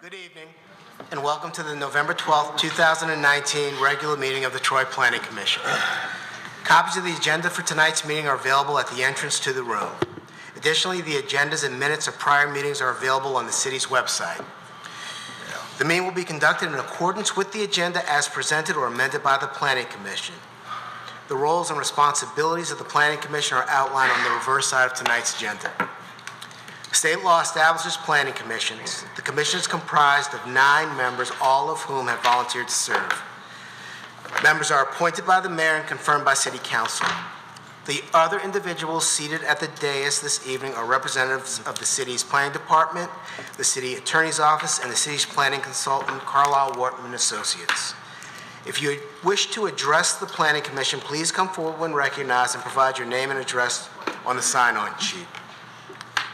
Good evening, and welcome to the November 12th, 2019 regular meeting of the Troy Planning Commission. Copies of the agenda for tonight's meeting are available at the entrance to the room. Additionally, the agendas and minutes of prior meetings are available on the city's website. The meeting will be conducted in accordance with the agenda as presented or amended by the Planning Commission. The roles and responsibilities of the Planning Commission are outlined on the reverse side of tonight's agenda. State law establishes planning commissions. The commission is comprised of 9 members, all of whom have volunteered to serve. Members are appointed by the mayor and confirmed by city council. The other individuals seated at the dais this evening are representatives of the city's planning department, the city attorney's office, and the city's planning consultant, Carlisle Wortman Associates. If you wish to address the planning commission, please come forward when recognized and provide your name and address on the sign-on sheet.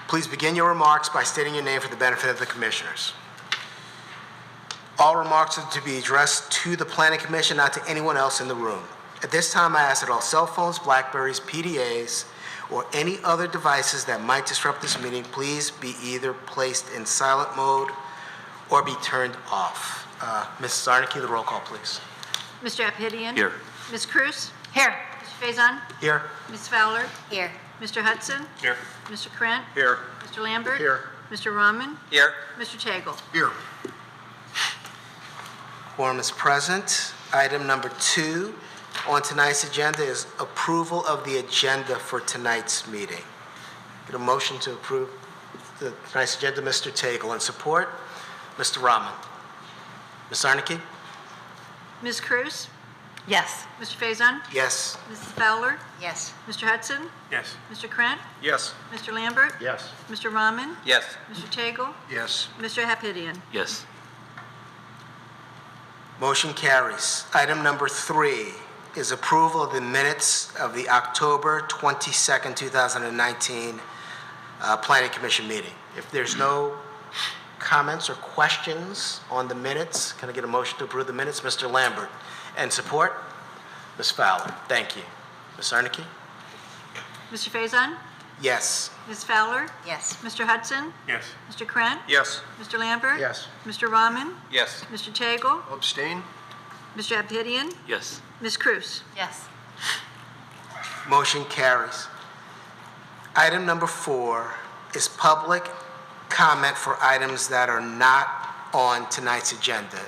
Please begin your remarks by stating your name for the benefit of the commissioners. All remarks are to be addressed to the Planning Commission, not to anyone else in the room. At this time, I ask that all cell phones, Blackberries, PDAs, or any other devices that might disrupt this meeting, please be either placed in silent mode or be turned off. Ms. Zarnicki, the roll call, please. Mr. Aphidian? Here. Ms. Cruz? Here. Mr. Faison? Here. Ms. Fowler? Here. Mr. Hudson? Here. Mr. Krent? Here. Mr. Lambert? Here. Mr. Rahman? Here. Mr. Tagle? Here. Quorum is present. Item number 2 on tonight's agenda is approval of the agenda for tonight's meeting. Get a motion to approve tonight's agenda, Mr. Tagle, and support, Mr. Rahman. Ms. Zarnicki? Ms. Cruz? Yes. Mr. Faison? Yes. Mrs. Fowler? Yes. Mr. Hudson? Yes. Mr. Krent? Yes. Mr. Lambert? Yes. Mr. Rahman? Yes. Mr. Tagle? Yes. Mr. Aphidian? Yes. Motion carries. Item number 3 is approval of the minutes of the October 22nd, 2019 Planning Commission meeting. If there's no comments or questions on the minutes, can I get a motion to approve the minutes? Mr. Lambert. And support? Ms. Fowler. Thank you. Ms. Zarnicki? Mr. Faison? Yes. Ms. Fowler? Yes. Mr. Hudson? Yes. Mr. Krent? Yes. Mr. Lambert? Yes. Mr. Rahman? Yes. Mr. Tagle? Abstain? Mr. Aphidian? Yes. Ms. Cruz? Yes. Motion carries. Item number 4 is public comment for items that are not on tonight's agenda.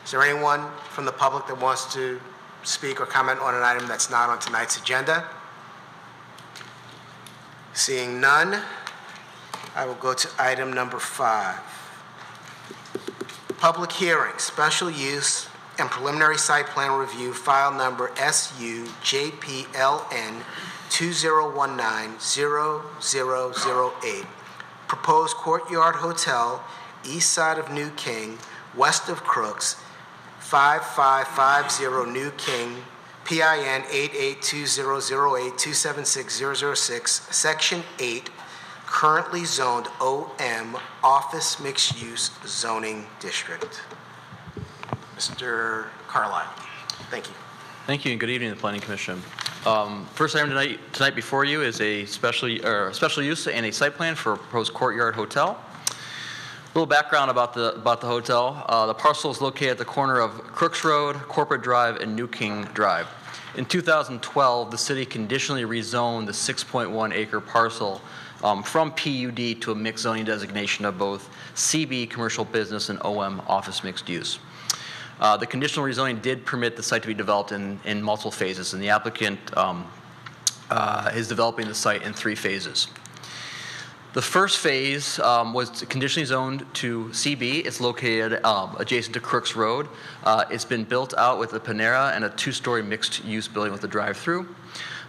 Is there anyone from the public that wants to speak or comment on an item that's not on tonight's agenda? Seeing none, I will go to item number 5. Public hearing, special use and preliminary site plan review, file number SUJPLN 2019-0008. Proposed Courtyard Hotel, east side of New King, west of Crooks, 5550 New King, PIN 882008276006, Section 8, currently zoned OM, Office Mixed Use Zoning District. Mr. Carlisle, thank you. Thank you, and good evening to the Planning Commission. First item tonight before you is a special use and a site plan for a proposed Courtyard Hotel. A little background about the hotel. The parcel is located at the corner of Crooks Road, Corporate Drive, and New King Drive. In 2012, the city conditionally rezoned the 6.1 acre parcel from PUD to a mixed zoning designation of both CB, commercial business, and OM, office mixed use. The conditional rezoning did permit the site to be developed in multiple phases, and the applicant is developing the site in 3 phases. The first phase was conditionally zoned to CB. It's located adjacent to Crooks Road. It's been built out with a Panera and a 2-story mixed-use building with a drive-through.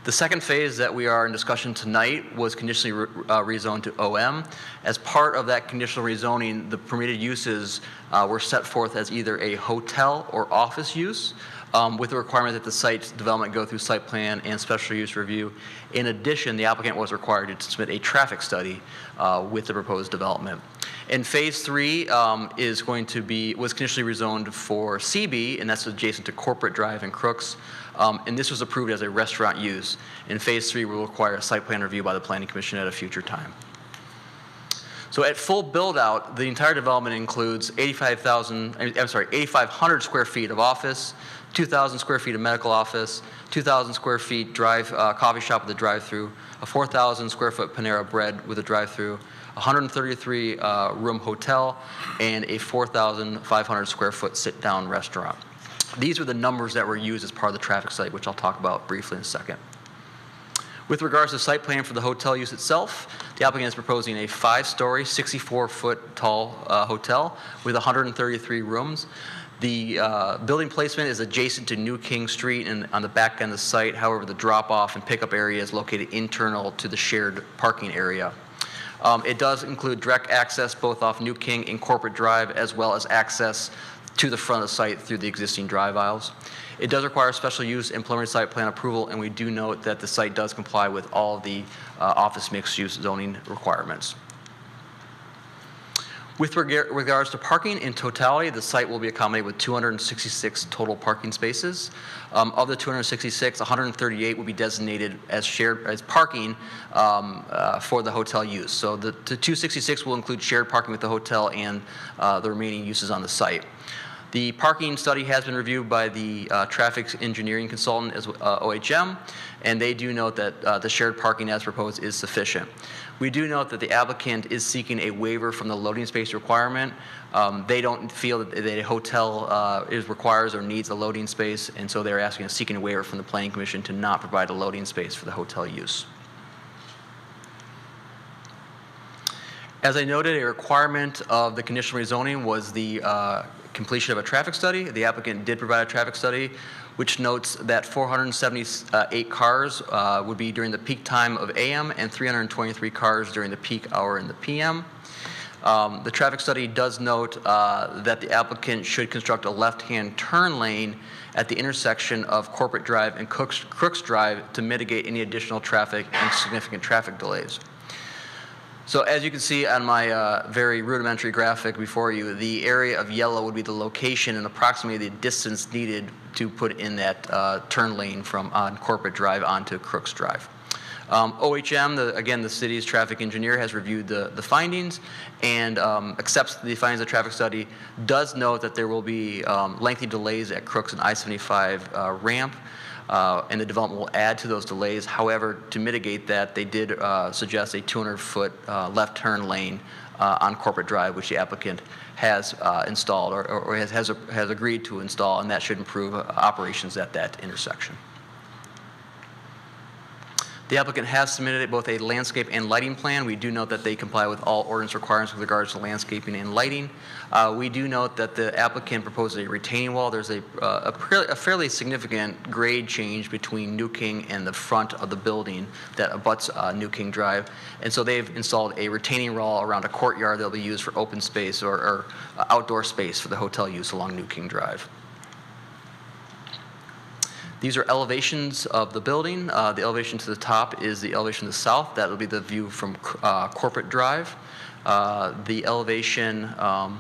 The second phase that we are in discussion tonight was conditionally rezoned to OM. As part of that conditional rezoning, the permitted uses were set forth as either a hotel or office use, with the requirement that the site development go through site plan and special use review. In addition, the applicant was required to submit a traffic study with the proposed development. And phase 3 was conditionally rezoned for CB, and that's adjacent to Corporate Drive and Crooks. And this was approved as a restaurant use. And phase 3 will require a site plan review by the Planning Commission at a future time. So at full build-out, the entire development includes 8,500 square feet of office, 2,000 square feet of medical office, 2,000 square feet coffee shop with a drive-through, a 4,000 square foot Panera Bread with a drive-through, 133 room hotel, and a 4,500 square foot sit-down restaurant. These are the numbers that were used as part of the traffic study, which I'll talk about briefly in a second. With regards to site plan for the hotel use itself, the applicant is proposing a 5-story, 64-foot tall hotel with 133 rooms. The building placement is adjacent to New King Street and on the back end of the site. However, the drop-off and pickup area is located internal to the shared parking area. It does include direct access both off New King and Corporate Drive, as well as access to the front of the site through the existing drive aisles. It does require special use and preliminary site plan approval, and we do note that the site does comply with all of the office mixed-use zoning requirements. With regards to parking, in totality, the site will be accommodated with 266 total parking spaces. Of the 266, 138 will be designated as parking for the hotel use. So the 266 will include shared parking with the hotel and the remaining uses on the site. The parking study has been reviewed by the traffic engineering consultant, as OHM, and they do note that the shared parking as proposed is sufficient. We do note that the applicant is seeking a waiver from the loading space requirement. They don't feel that the hotel requires or needs a loading space, and so they're seeking a waiver from the Planning Commission to not provide a loading space for the hotel use. As I noted, a requirement of the conditional rezoning was the completion of a traffic study. The applicant did provide a traffic study, which notes that 478 cars would be during the peak time of AM and 323 cars during the peak hour in the PM. The traffic study does note that the applicant should construct a left-hand turn lane at the intersection of Corporate Drive and Crooks Drive to mitigate any additional traffic and significant traffic delays. So as you can see on my very rudimentary graphic before you, the area of yellow would be the location and approximately the distance needed to put in that turn lane from on Corporate Drive onto Crooks Drive. OHM, again, the city's traffic engineer, has reviewed the findings and accepts the findings of the traffic study, does note that there will be lengthy delays at Crooks and I-75 ramp, and the development will add to those delays. However, to mitigate that, they did suggest a 200-foot left turn lane on Corporate Drive, which the applicant has installed or has agreed to install, and that should improve operations at that intersection. The applicant has submitted both a landscape and lighting plan. We do note that they comply with all ordinance requirements with regards to landscaping and lighting. We do note that the applicant proposed a retaining wall. There's a fairly significant grade change between New King and the front of the building that abuts New King Drive. And so they've installed a retaining wall around a courtyard that will be used for open space or outdoor space for the hotel use along New King Drive. These are elevations of the building. The elevation to the top is the elevation to the south. That will be the view from Corporate Drive. The elevation on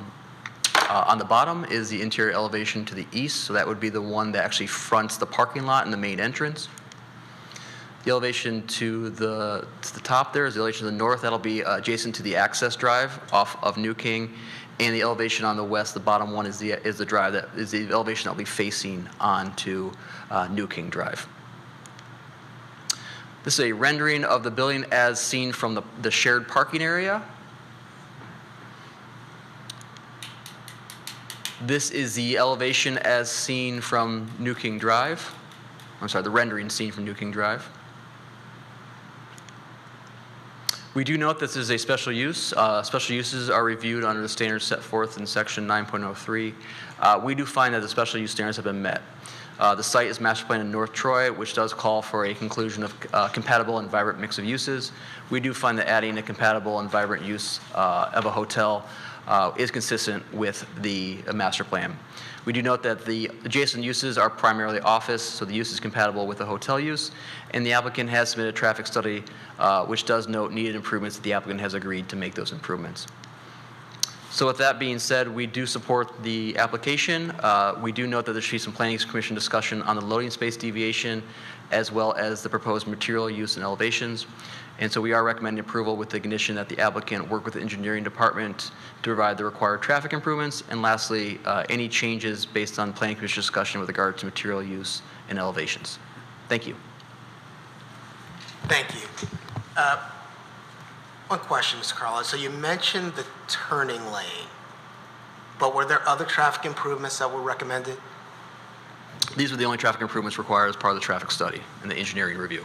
the bottom is the interior elevation to the east, so that would be the one that actually fronts the parking lot and the main entrance. The elevation to the top there is the elevation to the north. That'll be adjacent to the access drive off of New King. And the elevation on the west, the bottom one, is the drive that is the elevation that will be facing onto New King Drive. This is a rendering of the building as seen from the shared parking area. This is the elevation as seen from New King Drive. I'm sorry, the rendering seen from New King Drive. We do note this is a special use. Special uses are reviewed under the standards set forth in section 9.03. We do find that the special use standards have been met. The site is master planned in North Troy, which does call for a conclusion of compatible and vibrant mix of uses. We do find that adding a compatible and vibrant use of a hotel is consistent with the master plan. We do note that the adjacent uses are primarily office, so the use is compatible with the hotel use, and the applicant has submitted a traffic study which does note needed improvements that the applicant has agreed to make those improvements. So with that being said, we do support the application. We do note that there should be some Planning Commission discussion on the loading space deviation, as well as the proposed material use and elevations. And so we are recommending approval with the condition that the applicant work with the engineering department to provide the required traffic improvements. And lastly, any changes based on Planning Commission discussion with regard to material use and elevations. Thank you. Thank you. One question, Mr. Carlisle. So you mentioned the turning lane, but were there other traffic improvements that were recommended? These are the only traffic improvements required as part of the traffic study and the engineering review.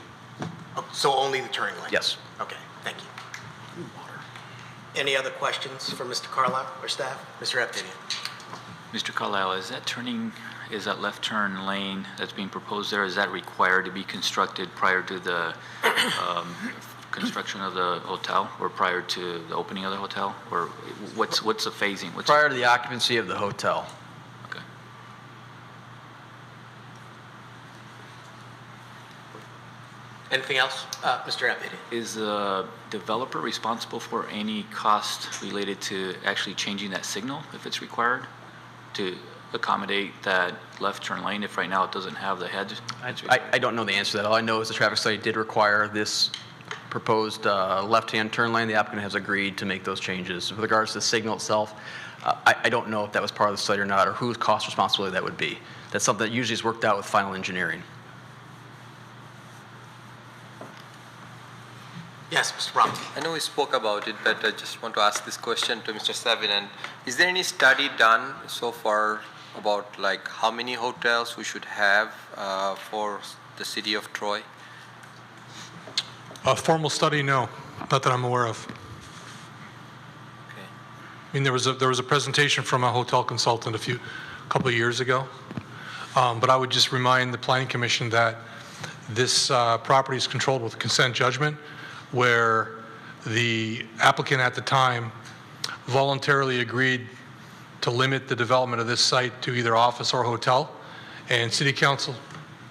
Oh, so only the turning lane? Yes. Okay, thank you. Any other questions for Mr. Carlisle or staff? Mr. Eptinian? Mr. Carlisle, is that left turn lane that's being proposed there, is that required to be constructed prior to the construction of the hotel, or prior to the opening of the hotel? Or what's the phasing? Prior to the occupancy of the hotel. Okay. Anything else? Mr. Eptinian? Is the developer responsible for any cost related to actually changing that signal if it's required to accommodate that left turn lane, if right now it doesn't have the head? I don't know the answer to that. All I know is the traffic study did require this proposed left-hand turn lane. The applicant has agreed to make those changes. With regards to the signal itself, I don't know if that was part of the study or not, or whose cost responsibility that would be. That's something that usually is worked out with final engineering. Yes, Mr. Brown. I know we spoke about it, but I just want to ask this question to Mr. Savinan. Is there any study done so far about like how many hotels we should have for the city of Troy? A formal study, no, not that I'm aware of. Okay. I mean, there was a presentation from a hotel consultant a couple of years ago, but I would just remind the Planning Commission that this property is controlled with consent judgment, where the applicant at the time voluntarily agreed to limit the development of this site to either office or hotel, and City Council.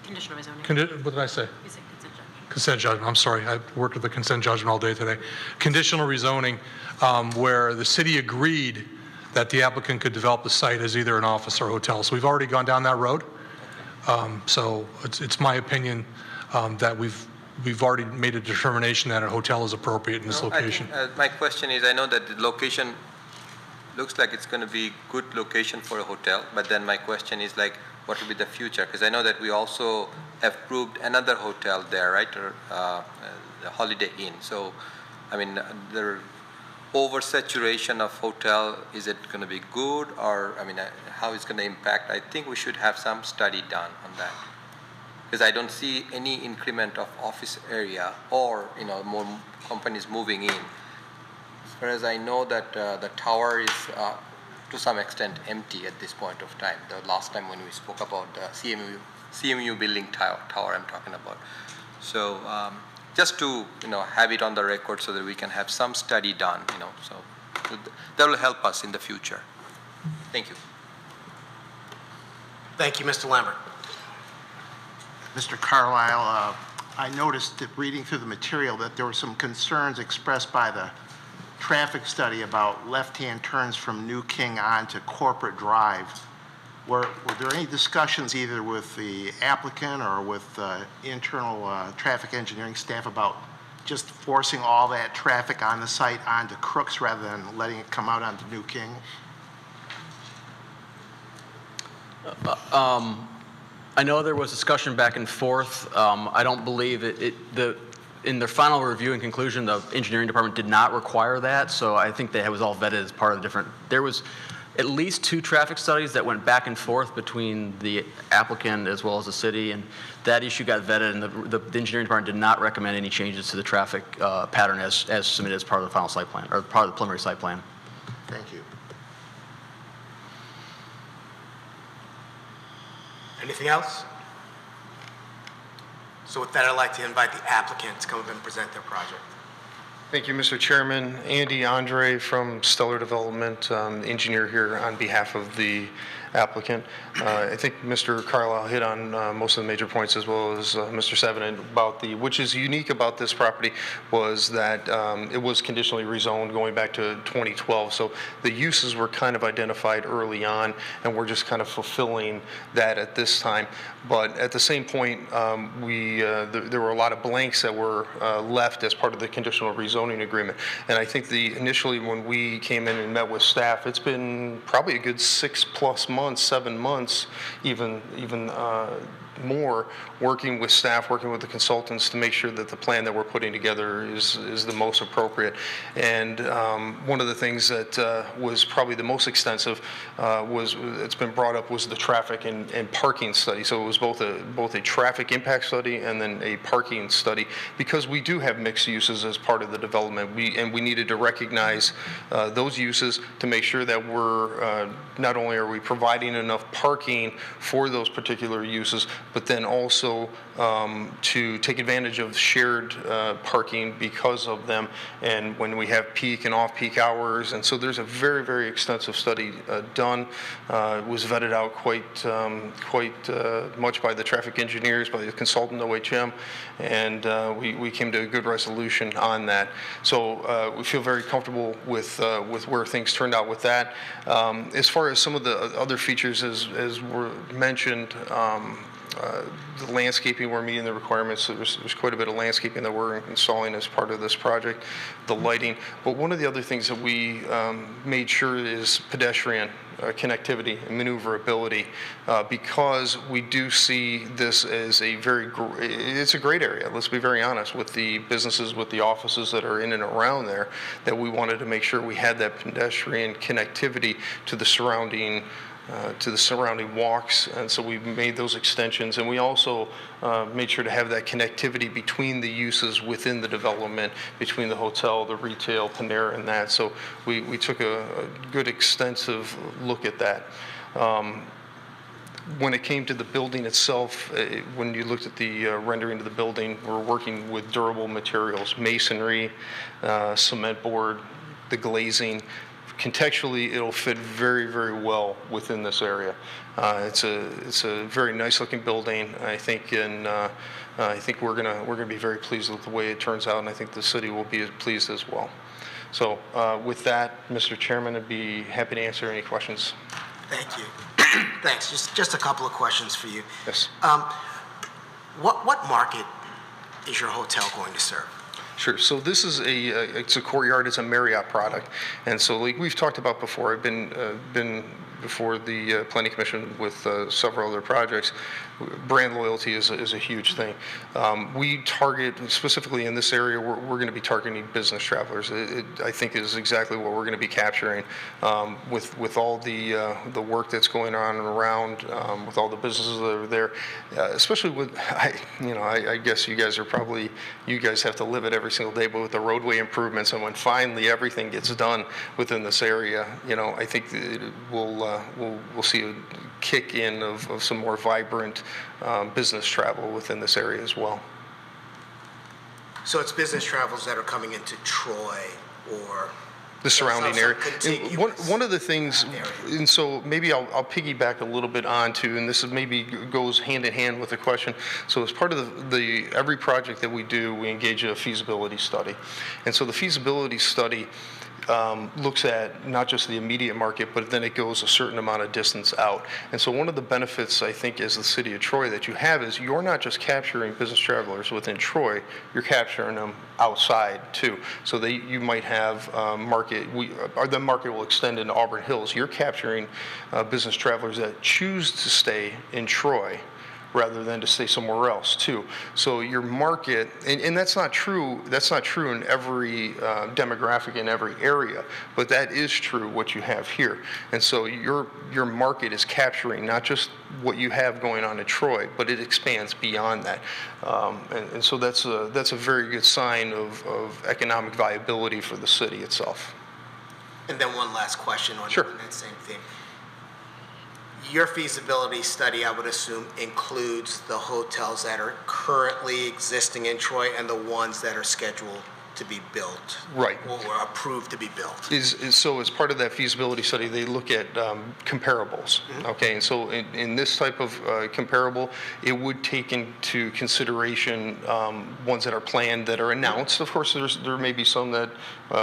Conditional rezoning. What did I say? You said consent judgment. Consent judgment, I'm sorry, I worked with the consent judgment all day today. Conditional rezoning, where the city agreed that the applicant could develop the site as either an office or hotel. So we've already gone down that road. So it's my opinion that we've already made a determination that a hotel is appropriate in this location. I think, my question is, I know that the location looks like it's going to be good location for a hotel, but then my question is like, what will be the future? Because I know that we also have approved another hotel there, right? Or the Holiday Inn. So, I mean, the oversaturation of hotel, is it going to be good, or I mean, how it's going to impact? I think we should have some study done on that, because I don't see any increment of office area or more companies moving in. As far as I know that the tower is to some extent empty at this point of time. The last time when we spoke about the CMU building tower I'm talking about. So just to have it on the record so that we can have some study done, so that will help us in the future. Thank you. Thank you, Mr. Lambert. Mr. Carlisle, I noticed that reading through the material that there were some concerns expressed by the traffic study about left-hand turns from New King on to Corporate Drive. Were there any discussions either with the applicant or with internal traffic engineering staff about just forcing all that traffic on the site onto Crooks rather than letting it come out onto New King? I know there was discussion back and forth. I don't believe in their final review and conclusion, the engineering department did not require that. So I think that it was all vetted as part of the different. There was at least 2 traffic studies that went back and forth between the applicant as well as the city, and that issue got vetted, and the engineering department did not recommend any changes to the traffic pattern as submitted as part of the final site plan, or part of the preliminary site plan. Thank you. Anything else? So with that, I'd like to invite the applicant to come up and present their project. Thank you, Mr. Chairman. Andy Andre from Stellar Development, engineer here on behalf of the applicant. I think Mr. Carlisle hit on most of the major points, as well as Mr. Seven, about which is unique about this property was that it was conditionally rezoned going back to 2012. So the uses were kind of identified early on, and we're just kind of fulfilling that at this time. But at the same point, there were a lot of blanks that were left as part of the conditional rezoning agreement. And I think initially when we came in and met with staff, it's been probably a good 6+ months, 7 months, even more, working with staff, working with the consultants to make sure that the plan that we're putting together is the most appropriate. And one of the things that was probably the most extensive it's been brought up was the traffic and parking study. So it was both a traffic impact study and then a parking study, because we do have mixed uses as part of the development. We needed to recognize those uses to make sure that we're not only are we providing enough parking for those particular uses, but then also to take advantage of shared parking because of them, and when we have peak and off-peak hours. And so there's a very, very extensive study done. It was vetted out quite much by the traffic engineers, by the consultant OHM, and we came to a good resolution on that. So we feel very comfortable with where things turned out with that. As far as some of the other features, as were mentioned, the landscaping, we're meeting the requirements. So there's quite a bit of landscaping that we're installing as part of this project, the lighting. But one of the other things that we made sure is pedestrian connectivity and maneuverability, because we do see this as it's a great area. Let's be very honest, with the businesses, with the offices that are in and around there, that we wanted to make sure we had that pedestrian connectivity to the surrounding walks, and so we made those extensions, and we also made sure to have that connectivity between the uses within the development, between the hotel, the retail, Panera, and that. So we took a good extensive look at that. When it came to the building itself, when you looked at the rendering of the building, we're working with durable materials, masonry, cement board, the glazing. Contextually, it'll fit very, very well within this area. It's a very nice looking building. I think we're gonna be very pleased with the way it turns out, and I think the city will be pleased as well. So with that, Mr. Chairman, I'd be happy to answer any questions. Thank you. Thanks. Just a couple of questions for you. Yes. What market is your hotel going to serve? Sure. So this is it's a Courtyard. It's a Marriott product, and so like we've talked about before, I've been before the Planning Commission with several other projects. Brand loyalty is a huge thing. We target, specifically in this area, we're going to be targeting business travelers. I think is exactly what we're going to be capturing with all the work that's going on and around, with all the businesses that are there, especially with, I guess you guys have to live it every single day, but with the roadway improvements and when finally everything gets done within this area, I think we'll see a kick in of some more vibrant business travel within this area as well. So it's business travelers that are coming into Troy or the surrounding area. One of the things, area. And so maybe I'll piggyback a little bit onto, and this is maybe goes hand in hand with the question. So as part of every project that we do, we engage a feasibility study. And so the feasibility study looks at not just the immediate market, but then it goes a certain amount of distance out. And so one of the benefits, I think, as the city of Troy that you have is you're not just capturing business travelers within Troy, you're capturing them outside too. So you might have the market will extend into Auburn Hills. You're capturing business travelers that choose to stay in Troy rather than to stay somewhere else too. So your market, and that's not true in every demographic in every area, but that is true what you have here. And so your market is capturing not just what you have going on in Troy, but it expands beyond that. And so that's a very good sign of economic viability for the city itself. And then one last question on Sure. that same theme. Your feasibility study, I would assume, includes the hotels that are currently existing in Troy and the ones that are scheduled to be built. Right. Or approved to be built. So as part of that feasibility study, they look at comparables, okay? And so in this type of comparable, it would take into consideration ones that are planned, that are announced. Of course, there may be some that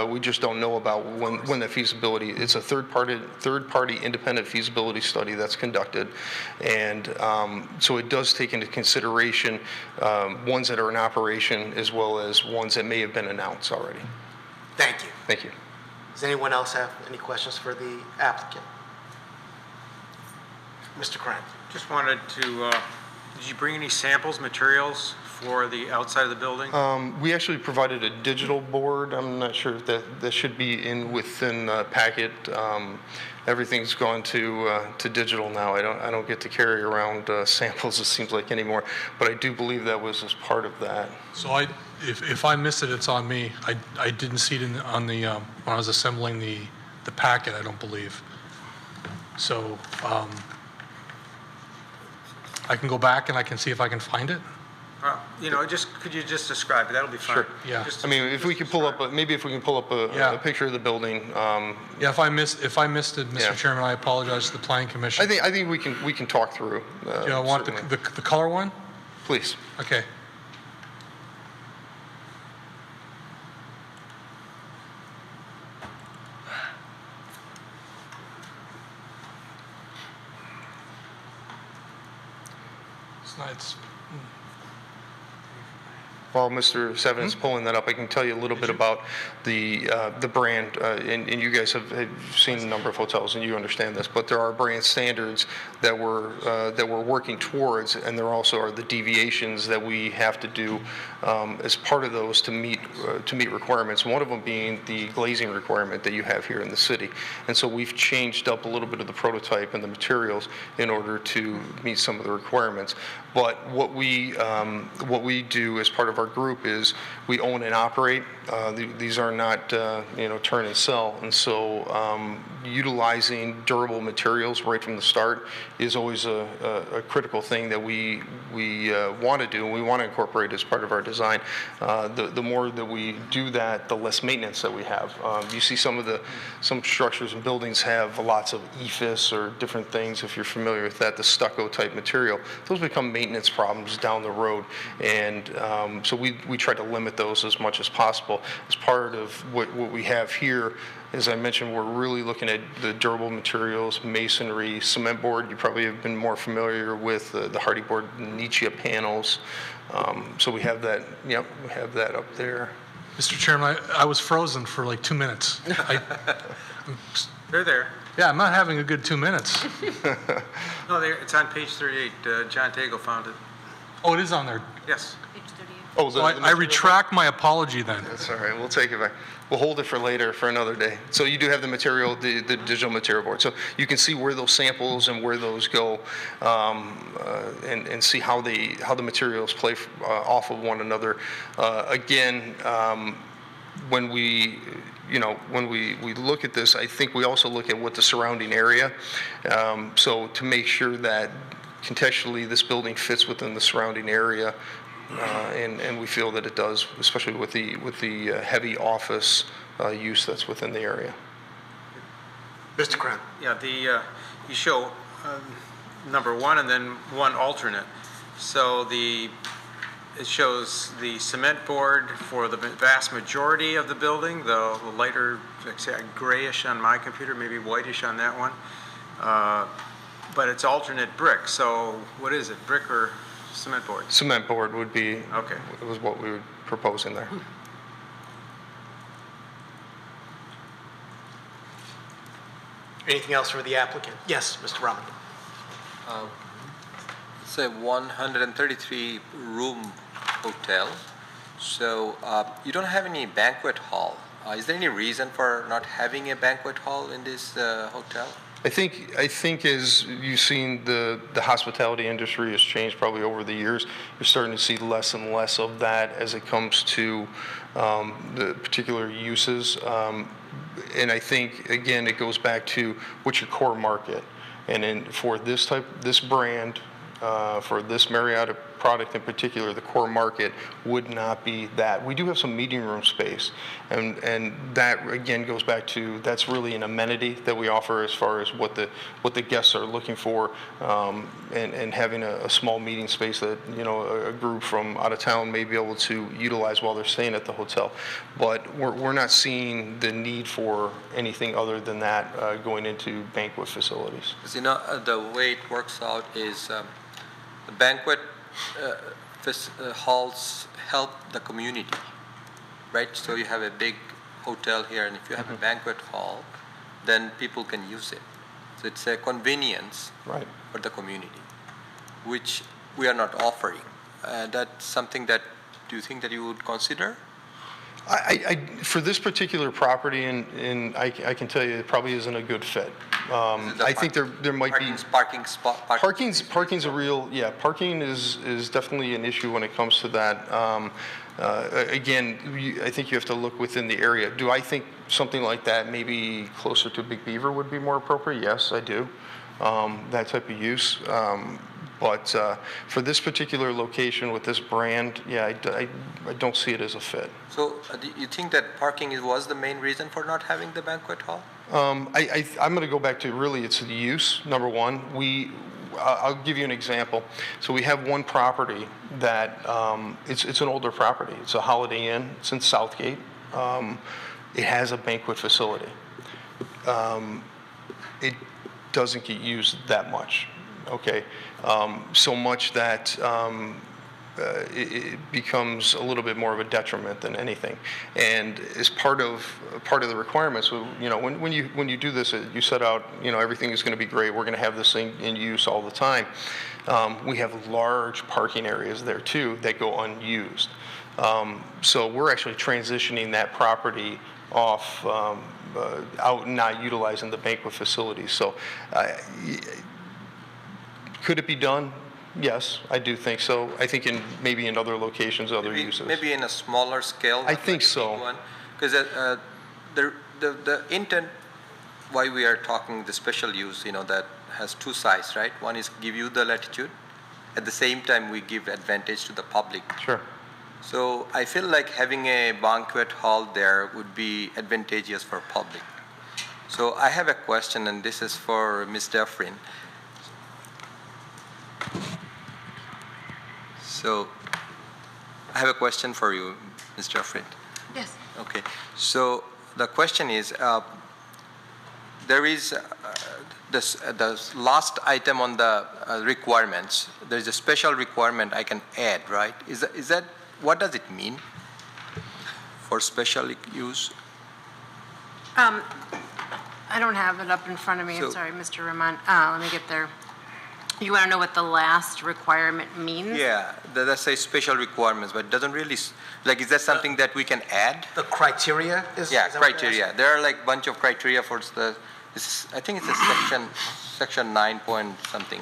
we just don't know about when the feasibility, it's a third-party independent feasibility study that's conducted. And so it does take into consideration ones that are in operation as well as ones that may have been announced already. Thank you. Thank you. Does anyone else have any questions for the applicant? Mr. Krantz? Just wanted to, did you bring any samples, materials for the outside of the building? We actually provided a digital board. I'm not sure if that should be within the packet. Everything's gone to digital now. I don't get to carry around samples, it seems like, anymore. But I do believe that was as part of that. So if I missed it, it's on me. I didn't see it on the, when I was assembling the packet, I don't believe. So I can go back and I can see if I can find it. Could you just describe it? That'll be fine. Sure. Yeah. I mean, if we could pull up, maybe if we can pull up a picture of the building. Yeah, if I missed it, Mr. Yeah. Chairman, I apologize to the Planning Commission. I think we can talk through. Do you want certainly. the color one? Please. Okay. It's While Mr. Seven's pulling that up, I can tell you a little bit about the brand, and you guys have seen a number of hotels, and you understand this, but there are brand standards that we're working towards, and there also are the deviations that we have to do as part of those to meet requirements. One of them being the glazing requirement that you have here in the city, and so we've changed up a little bit of the prototype and the materials in order to meet some of the requirements. But what we do as part of our group is we own and operate. These are not turn and sell, and so utilizing durable materials right from the start is always a critical thing that we want to do, and we want to incorporate as part of our design. The more that we do that, the less maintenance that we have. You see some structures and buildings have lots of EFIS or different things, if you're familiar with that, the stucco type material. Those become maintenance problems down the road, and so we try to limit those as much as possible. As part of what we have here, as I mentioned, we're really looking at the durable materials, masonry, cement board. You probably have been more familiar with the hardy board Nietzsche panels. So we have that. Yep, we have that up there. Mr. Chairman, I was frozen for like 2 minutes. They're there. Yeah, I'm not having a good 2 minutes. No, it's on page 38. John Tagle found it. Oh, it is on there. Yes. Page 38. Oh, So I retract my apology then. That's all right. We'll take it back. We'll hold it for later, for another day. So you do have the material, the digital material board. So you can see where those samples and where those go, and see how the materials play off of one another. Again, when we look at this, I think we also look at what the surrounding area. So to make sure that contextually this building fits within the surrounding area. And we feel that it does, especially with the heavy office use that's within the area. Mr. Krantz? Yeah, you show number one and then one alternate. So it shows the cement board for the vast majority of the building, the lighter, like say, grayish on my computer, maybe whitish on that one. But it's alternate brick. So what is it, brick or cement board? Cement board would be, okay. Was what we would propose in there. Anything else for the applicant? Yes, Mr. Rahman. It's a 133 room hotel. So you don't have any banquet hall. Is there any reason for not having a banquet hall in this hotel? I think as you've seen, the hospitality industry has changed probably over the years. You're starting to see less and less of that as it comes to the particular uses. And I think, again, it goes back to what's your core market. And for this brand, for this Marriott product in particular, the core market, would not be that. We do have some meeting room space, and that again goes back to, that's really an amenity that we offer as far as what the guests are looking for, and having a small meeting space that, you know, a group from out of town may be able to utilize while they're staying at the hotel. But we're not seeing the need for anything other than that going into banquet facilities. Because, you know, the way it works out is the banquet halls help the community, right? So you have a big hotel here, and if you have a banquet hall, then people can use it. So it's a convenience Right. for the community, which we are not offering. That's something that, do you think that you would consider? For this particular property, and I can tell you, it probably isn't a good fit. I think there might be... Parking's a real, yeah, parking is definitely an issue when it comes to that. Again, I think you have to look within the area. Do I think something like that, maybe closer to Big Beaver, would be more appropriate? Yes, I do. That type of use. But for this particular location with this brand, yeah, I don't see it as a fit. So do you think that parking was the main reason for not having the banquet hall? I'm going to go back to, really, it's the use, number one. I'll give you an example. So we have one property that, it's an older property. It's a Holiday Inn. It's in Southgate. It has a banquet facility. It doesn't get used that much, okay? So much that it becomes a little bit more of a detriment than anything. And as part of the requirements, you know, when you do this, you set out, you know, everything is going to be great. We're going to have this thing in use all the time. We have large parking areas there too that go unused. So we're actually transitioning that property off, out, not utilizing the banquet facility. So could it be done? Yes, I do think so. I think maybe in other locations, other uses. Maybe in a smaller scale. I think so. Because the intent why we are talking the special use, you know, that has two sides, right? One is give you the latitude. At the same time, we give advantage to the public. Sure. So I feel like having a banquet hall there would be advantageous for public. So I have a question, and this is for Ms. Dufresne. So I have a question for you, Ms. Dufresne. Yes. Okay. So the question is, there is the last item on the requirements. There is a special requirement I can add, right? Is that what does it mean for special use? I don't have it up in front of me. So- I'm sorry, Mr. Rahman. Let me get there. You want to know what the last requirement means? Yeah, that says special requirements, but it doesn't really, like, is that something that we can add? The criteria is? Yeah, is that what you're criteria. asking? There are like bunch of criteria for I think it's a section 9 point something.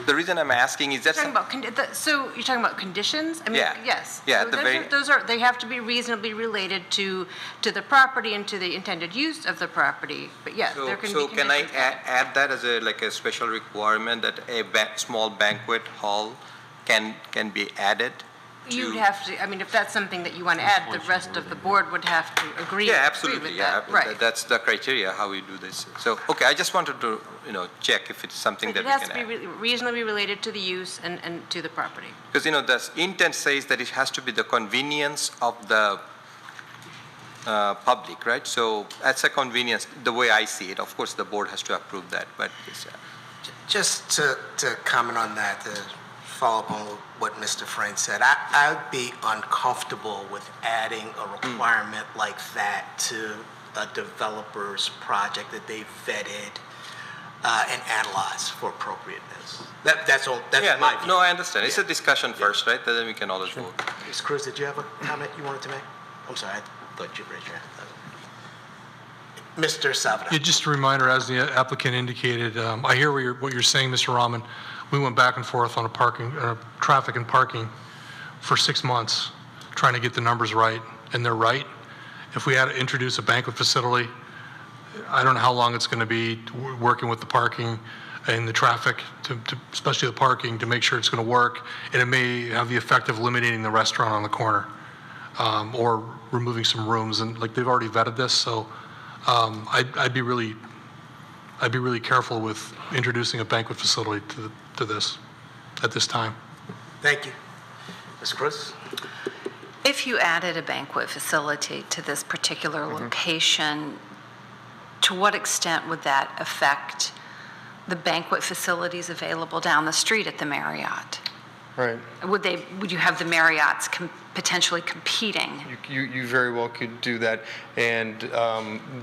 The reason I'm asking is that You're talking about so you're talking about conditions? I mean, Yeah. yes. Yeah, So at the those are they have to be reasonably related to the property and to the intended use of the property. But yes, there can be so conditions. can I on it. add that as a special requirement that a small banquet hall can be added? You'd have to, I mean, if that's something that you want to add, the rest of the board would have to agree. Yeah, agree absolutely, with yeah. that. Right. That's the criteria, how we do this. So, okay, I just wanted to, check if it's something that It we has can to be add. reasonably related to the use and to the property. Because, the intent says that it has to be the convenience of the public, right? So that's a convenience, the way I see it. Of course, the board has to approve that, but it's, Just to comment on that, to follow up on what Mr. Frayne said, I would be uncomfortable with adding a requirement like that to a developer's project that they vetted and analyzed for appropriateness. That's yeah, my view. no, I understand. It's a Yeah. discussion first, right? Then we can always vote. Ms. Cruz, did you have a comment you wanted to make? I'm sorry, I thought you raised your hand. Mr. Salvador. Yeah, just a reminder, as the applicant indicated, I hear what you're saying, Mr. Rahman. We went back and forth on traffic and parking for 6 months, trying to get the numbers right, and they're right. If we had to introduce a banquet facility, I don't know how long it's going to be working with the parking and the traffic, especially the parking, to make sure it's going to work, and it may have the effect of eliminating the restaurant on the corner, or removing some rooms, and like they've already vetted this, so I'd be really careful with introducing a banquet facility to this at this time. Thank you. Ms. Cruz? If you added a banquet facility to this particular location, to what extent would that affect the banquet facilities available down the street at the Marriott? Right. Would you have the Marriotts potentially competing? You very well could do that. And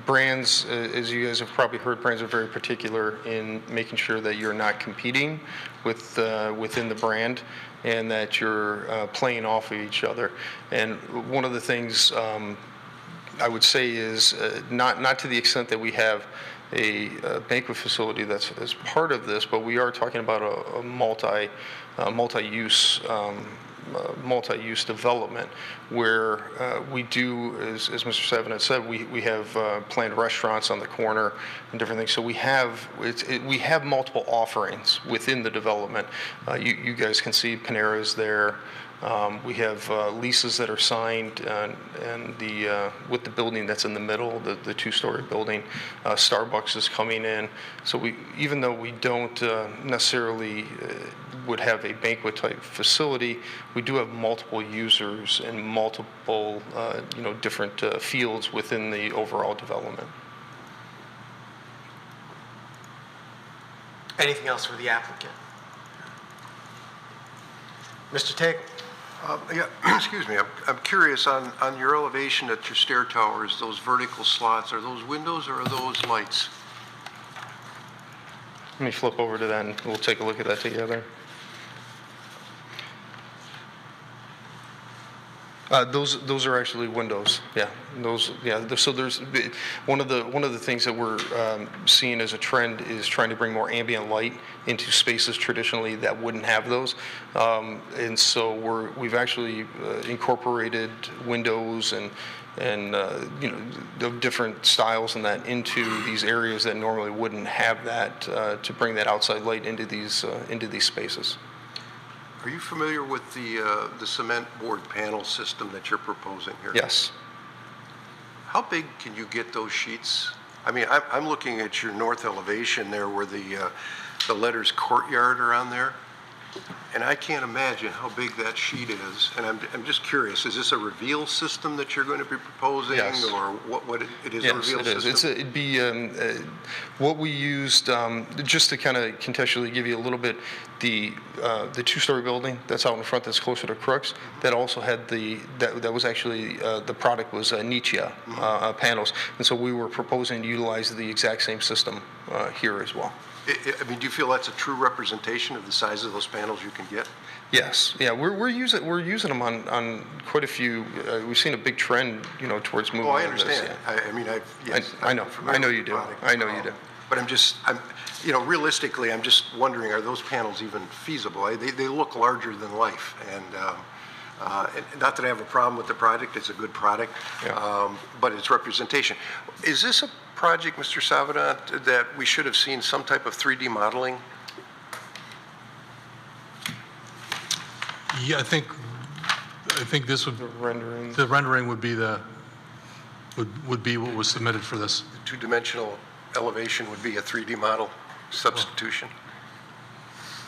brands, as you guys have probably heard, brands are very particular in making sure that you're not competing with within the brand, and that you're playing off of each other. And one of the things I would say is not to the extent that we have a banquet facility that's as part of this, but we are talking about a multi-use development where we do, as Mr. Seven had said, we have planned restaurants on the corner and different things. So we have multiple offerings within the development. You guys can see Panera's there. We have leases that are signed and with the building that's in the middle, the two-story building. Starbucks is coming in. So even though we don't necessarily would have a banquet type facility, we do have multiple users and multiple different fields within the overall development. Anything else for the applicant? Mr. Tagle? Yeah, excuse me. I'm curious on your elevation at your stair towers, those vertical slots, are those windows or are those lights? Let me flip over to that and we'll take a look at that together. Those are actually windows. Yeah, So there's one of the things that we're seeing as a trend is trying to bring more ambient light into spaces traditionally that wouldn't have those, and so we've actually incorporated windows and different styles and that into these areas that normally wouldn't have that, to bring that outside light into these spaces. Are you familiar with the cement board panel system that you're proposing here? Yes. How big can you get those sheets? I mean, I'm looking at your north elevation there where the letters courtyard are on there, and I can't imagine how big that sheet is. And I'm just curious, is this a reveal system that you're going to be proposing? Yes. Or what it is? Yes, a reveal it is. system? It'd be what we used, just to kind of contextually give you a little bit, the two-story building that's out in front that's closer to Crooks, that also had that was actually, the product was Nietzsche panels. And so we were proposing to utilize the exact same system here as well. I mean, do you feel that's a true representation of the size of those panels you can get? Yes, yeah, we're using them on quite a few. We've seen a big trend, towards moving. Oh, I understand. This, I mean, I know you do. I know you do. But I'm realistically, I'm just wondering, are those panels even feasible? They look larger than life, and not that I have a problem with the product. It's a good product, Yeah. but it's representation. Is this a project, Mr. Savant, that we should have seen some type of 3D modeling? Yeah, I think this would, Rendering. the rendering would be would be what was submitted for this. The two-dimensional elevation would be a 3D model substitution?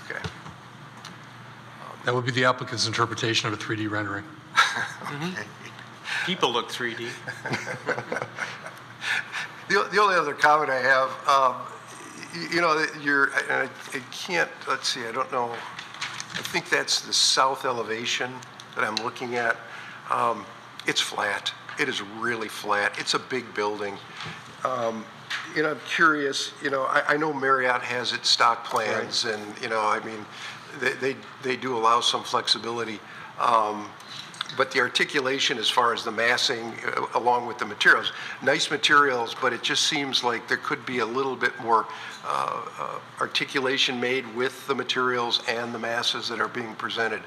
Okay. That would be the applicant's interpretation of a 3D rendering. People look 3D. The only other comment I have, I can't, let's see, I don't know, I think that's the south elevation that I'm looking at. It's flat. It is really flat. It's a big building. I'm curious, I know Marriott has its stock plans, right. And, I mean, they do allow some flexibility. But the articulation as far as the massing along with the materials, nice materials, but it just seems like there could be a little bit more articulation made with the materials and the masses that are being presented.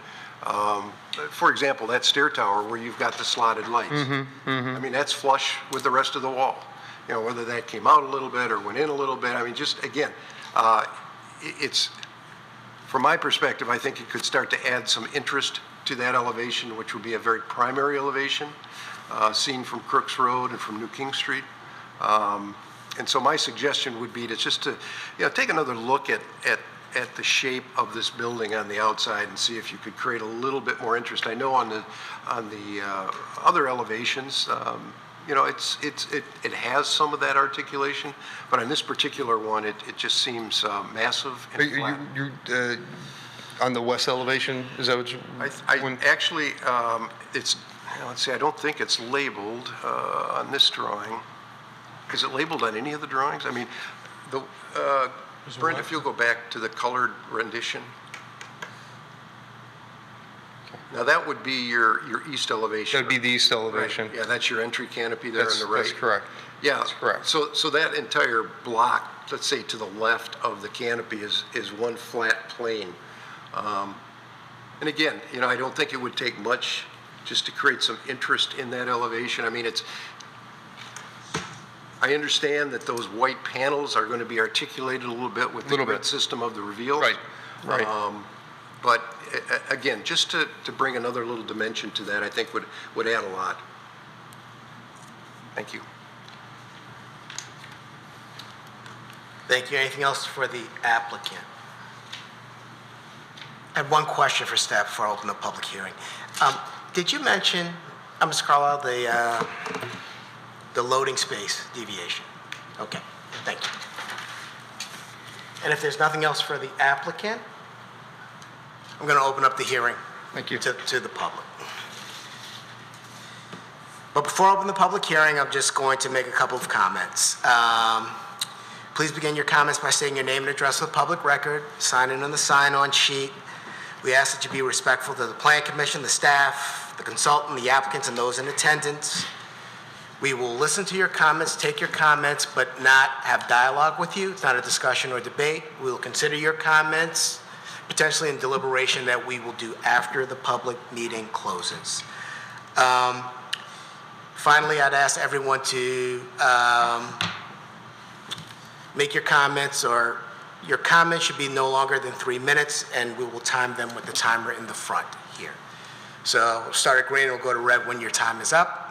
For example, that stair tower where you've got the slotted lights. I mean, that's flush with the rest of the wall. Whether that came out a little bit or went in a little bit, I mean, just again, it's, from my perspective, I think it could start to add some interest to that elevation, which would be a very primary elevation, seen from Crooks Road and from New King Street. And so my suggestion would be to just to, take another look at the shape of this building on the outside and see if you could create a little bit more interest. I know on the other elevations, it has some of that articulation, but on this particular one, it just seems massive and flat. You're on the west elevation, is that what you? Actually, it's, let's see, I don't think it's labeled on this drawing. Is it labeled on any of the drawings? I mean, Brent, if you'll go back to the colored rendition. Now, that would be your east elevation. That would be the east elevation. Right. Yeah, that's your entry canopy there on the right. That's correct. Yeah, that's correct. So that entire block, let's say to the left of the canopy, is one flat plane. And again, I don't think it would take much just to create some interest in that elevation. I mean, I understand that those white panels are going to be articulated a little bit with the grid system of the reveals. Right. But again, just to bring another little dimension to that, I think would add a lot. Thank you. Thank you. Anything else for the applicant? I have one question for staff before I open the public hearing. Did you mention, Mr. Carlisle, the loading space deviation? Okay, thank you. And if there's nothing else for the applicant, I'm going to open up the hearing. Thank you. To the public. But before I open the public hearing, I'm just going to make a couple of comments. Please begin your comments by stating your name and address for the public record, sign in on the sign-on sheet. We ask that you be respectful to the Plan Commission, the staff, the consultant, the applicants, and those in attendance. We will listen to your comments, take your comments, but not have dialogue with you. It's not a discussion or debate. We will consider your comments, potentially in deliberation that we will do after the public meeting closes. Finally, I'd ask everyone to make your comments, or your comments should be no longer than 3 minutes, and we will time them with the timer in the front here. So we'll start at green and we'll go to red when your time is up.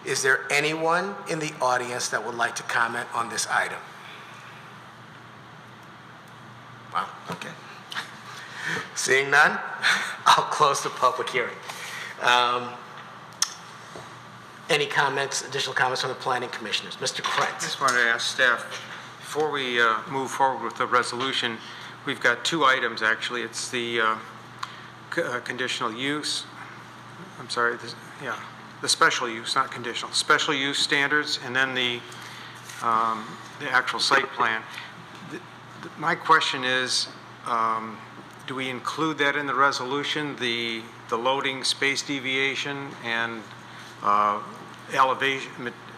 Is there anyone in the audience that would like to comment on this item? Wow, okay. Seeing none, I'll close the public hearing. Any comments, additional comments from the planning commissioners? Mr. Krentz. I just wanted to ask staff, before we move forward with the resolution, we've got two items actually. It's the conditional use, I'm sorry, the special use, not conditional, special use standards, and then the actual site plan. My question is, do we include that in the resolution, the loading space deviation and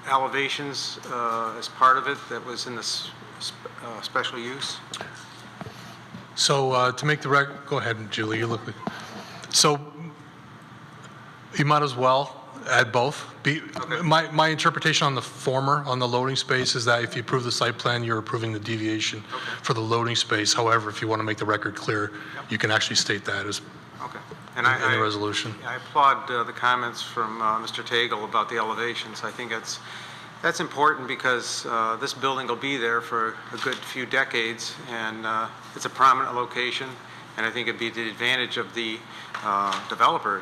elevations as part of it that was in the special use? So to make the record, go ahead, Julie, you look. So you might as well add both. Okay. My interpretation on the former, on the loading space, is that if you approve the site plan, you're approving the deviation for the loading space. However, if you want to make the record clear, you can actually state that as in the resolution. I applaud the comments from Mr. Tagle about the elevations. I think that's important because this building will be there for a good few decades, and it's a prominent location, and I think it'd be to the advantage of the developer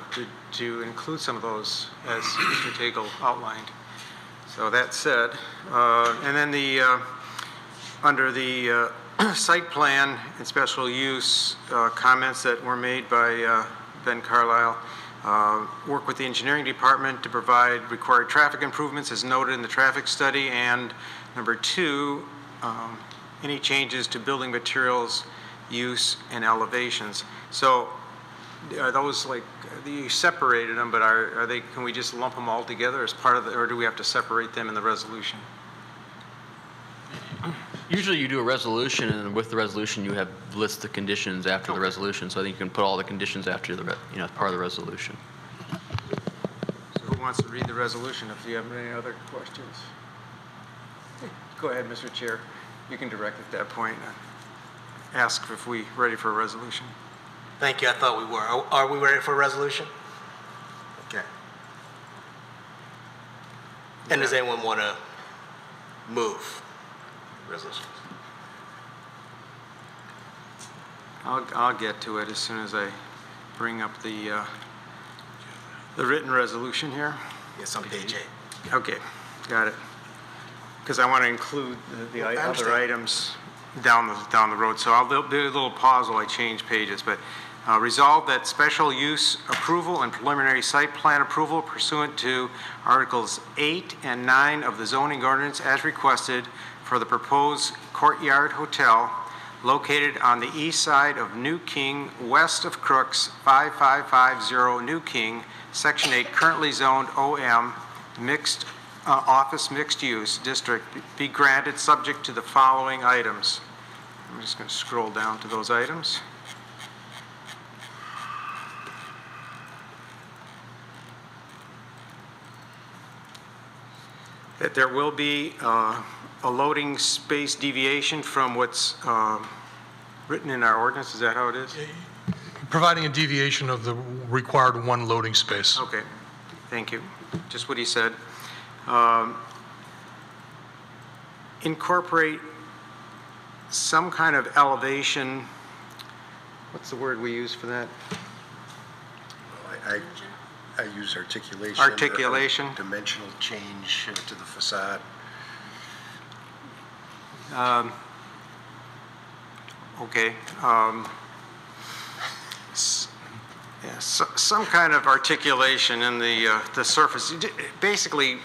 to include some of those, as Mr. Tagle outlined. So that said, and then under the site plan and special use comments that were made by Ben Carlisle, work with the engineering department to provide required traffic improvements as noted in the traffic study, and number two, any changes to building materials, use, and elevations. So are those like, you separated them, but are they, can we just lump them all together as part of the, or do we have to separate them in the resolution? Usually you do a resolution, and with the resolution you have list the conditions after the resolution, so I think you can put all the conditions after the, as part of the resolution. So who wants to read the resolution if you have any other questions? Go ahead, Mr. Chair. You can direct at that point. ask if we ready for a resolution. Thank you, I thought we were. Are we ready for a resolution? Okay. And does anyone want to move resolutions? I'll get to it as soon as I bring up the written resolution here. Yes, on page 8. Okay, got it. Because I want to include the I other understand. items down the road. So I'll do a little pause while I change pages. But resolve that special use approval and preliminary site plan approval pursuant to Articles 8 and 9 of the zoning ordinance as requested for the proposed Courtyard Hotel located on the east side of New King, west of Crooks, 5550 New King, Section 8, currently zoned OM, mixed office mixed use district, be granted subject to the following items. I'm just going to scroll down to those items. That there will be a loading space deviation from what's written in our ordinance. Is that how it is? Providing a deviation of the required one loading space. Okay, thank you. Just what he said. Incorporate some kind of elevation. What's the word we use for that? I use articulation. Articulation. Or dimensional change to the facade. Okay. Yeah, some kind of articulation in the surface. Basically,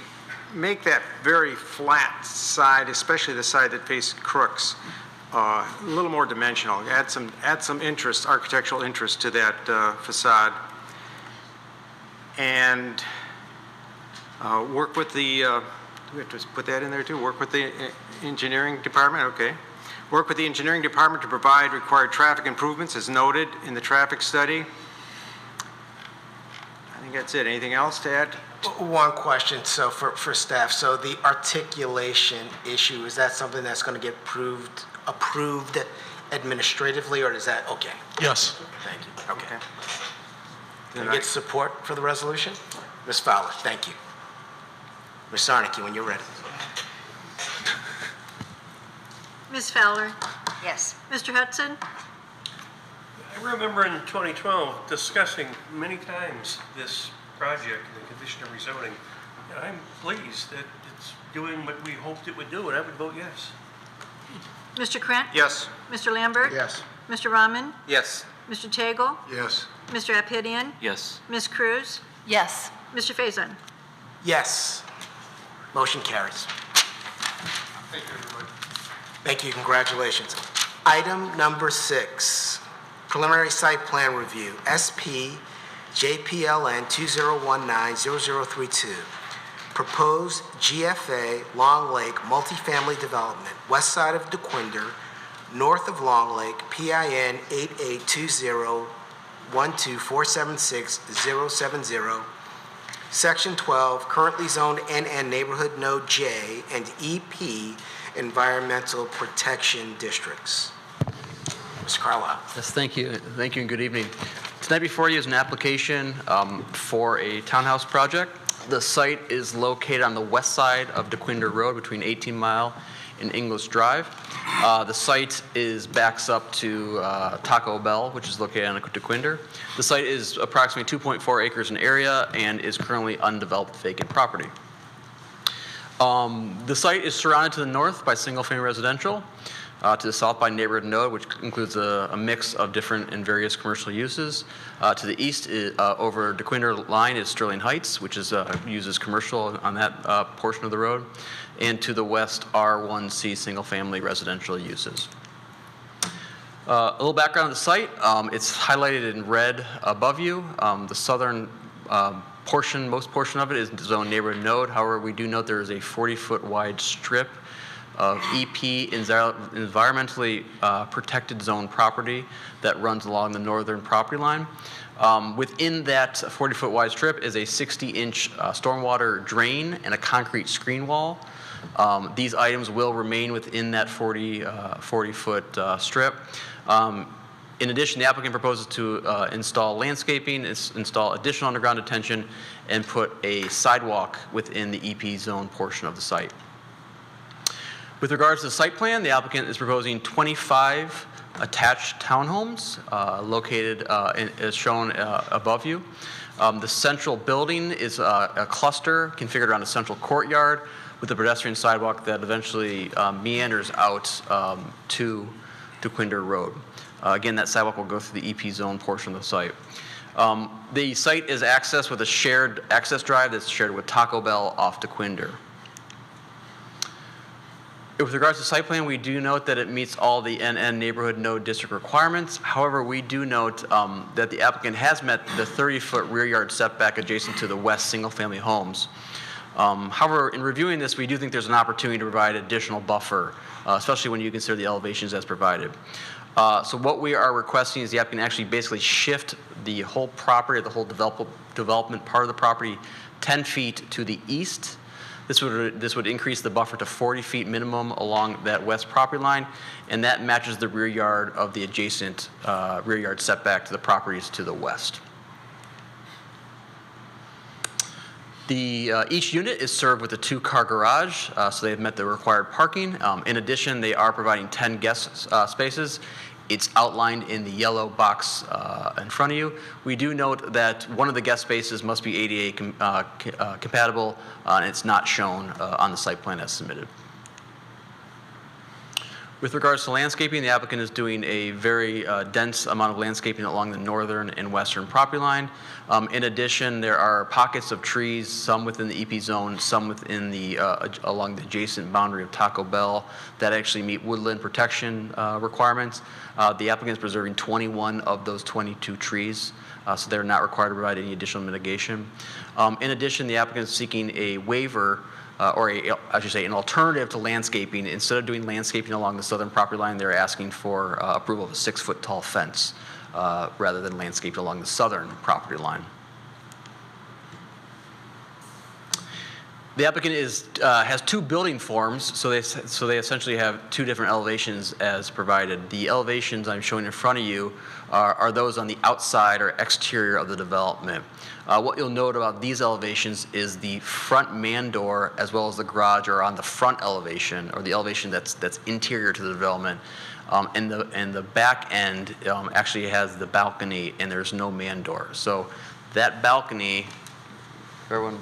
make that very flat side, especially the side that faces Crooks, a little more dimensional. Add some interest, architectural interest to that facade, and work with the. Do we have to put that in there too? Work with the engineering department. Okay. Work with the engineering department to provide required traffic improvements as noted in the traffic study. I think that's it. Anything else to add? One question, so for staff, so the articulation issue, is that something that's going to get approved administratively, or is that, okay? Yes. Thank you, okay. Can Then I get support for the resolution? Ms. Fowler, thank you. Ms. Sarnicki, when you're ready. Ms. Fowler? Yes. Mr. Hudson? I remember in 2012 discussing many times this project and the condition of rezoning. And I'm pleased that it's doing what we hoped it would do, and I would vote yes. Mr. Krant? Yes. Mr. Lambert? Yes. Mr. Rahman? Yes. Mr. Tagle? Yes. Mr. Abhidian? Yes. Ms. Cruz? Yes. Mr. Faison? Yes. Motion carries. Thank you, everybody. Thank you, congratulations. Item number 6, preliminary site plan review, SP JPLN 2019-0032. Proposed GFA Long Lake multifamily development, west side of DeQuinder, north of Long Lake, PIN 882012476070, Section 12, currently zoned NN Neighborhood Node J and EP Environmental Protection Districts. Mr. Carlisle. Yes, thank you. Thank you and good evening. Tonight before you is an application for a townhouse project. The site is located on the west side of DeQuinder Road between 18 Mile and Inglis Drive. The site backs up to Taco Bell, which is located on DeQuinder. The site is approximately 2.4 acres in area and is currently undeveloped vacant property. The site is surrounded to the north by single-family residential, to the south by neighborhood node, which includes a mix of different and various commercial uses. To the east, over DeQuinder line is Sterling Heights, which uses commercial on that portion of the road. And to the west, R1C single-family residential uses. A little background of the site. It's highlighted in red above you. The southern most portion of it is zone neighborhood node. However, we do note there is a 40-foot wide strip of EP environmentally protected zone property that runs along the northern property line. Within that 40-foot wide strip is a 60-inch stormwater drain and a concrete screen wall. These items will remain within that 40-foot strip. In addition, the applicant proposes to install landscaping, install additional underground detention, and put a sidewalk within the EP zone portion of the site. With regards to the site plan, the applicant is proposing 25 attached townhomes located as shown above you. The central building is a cluster configured around a central courtyard with a pedestrian sidewalk that eventually meanders out to Quinder Road. Again, that sidewalk will go through the EP zone portion of the site. The site is accessed with a shared access drive that's shared with Taco Bell off to Quinder. With regards to site plan, we do note that it meets all the NN neighborhood node district requirements. However, we do note that the applicant has met the 30-foot rear yard setback adjacent to the west single-family homes. However, in reviewing this, we do think there's an opportunity to provide additional buffer, especially when you consider the elevations as provided. So what we are requesting is the applicant actually basically shift the whole property, the whole development part of the property 10 feet to the east. This would increase the buffer to 40 feet minimum along that west property line, and that matches the rear yard of the adjacent rear yard setback to the properties to the west. Each unit is served with a 2-car garage, so they've met the required parking. In addition, they are providing 10 guest spaces. It's outlined in the yellow box in front of you. We do note that one of the guest spaces must be ADA compatible, and it's not shown on the site plan as submitted. With regards to landscaping, the applicant is doing a very dense amount of landscaping along the northern and western property line. In addition, there are pockets of trees, some within the EP zone, some within along the adjacent boundary of Taco Bell that actually meet woodland protection requirements. The applicant is preserving 21 of those 22 trees, so they're not required to provide any additional mitigation. In addition, the applicant is seeking a waiver I should say, an alternative to landscaping. Instead of doing landscaping along the southern property line, they're asking for approval of a 6-foot tall fence rather than landscaping along the southern property line. The applicant has 2 building forms, so they essentially have 2 different elevations as provided. The elevations I'm showing in front of you are those on the outside or exterior of the development. What you'll note about these elevations is the front man door as well as the garage are on the front elevation, or the elevation that's interior to the development. And the back end actually has the balcony, and there's no man door. So that balcony, if everyone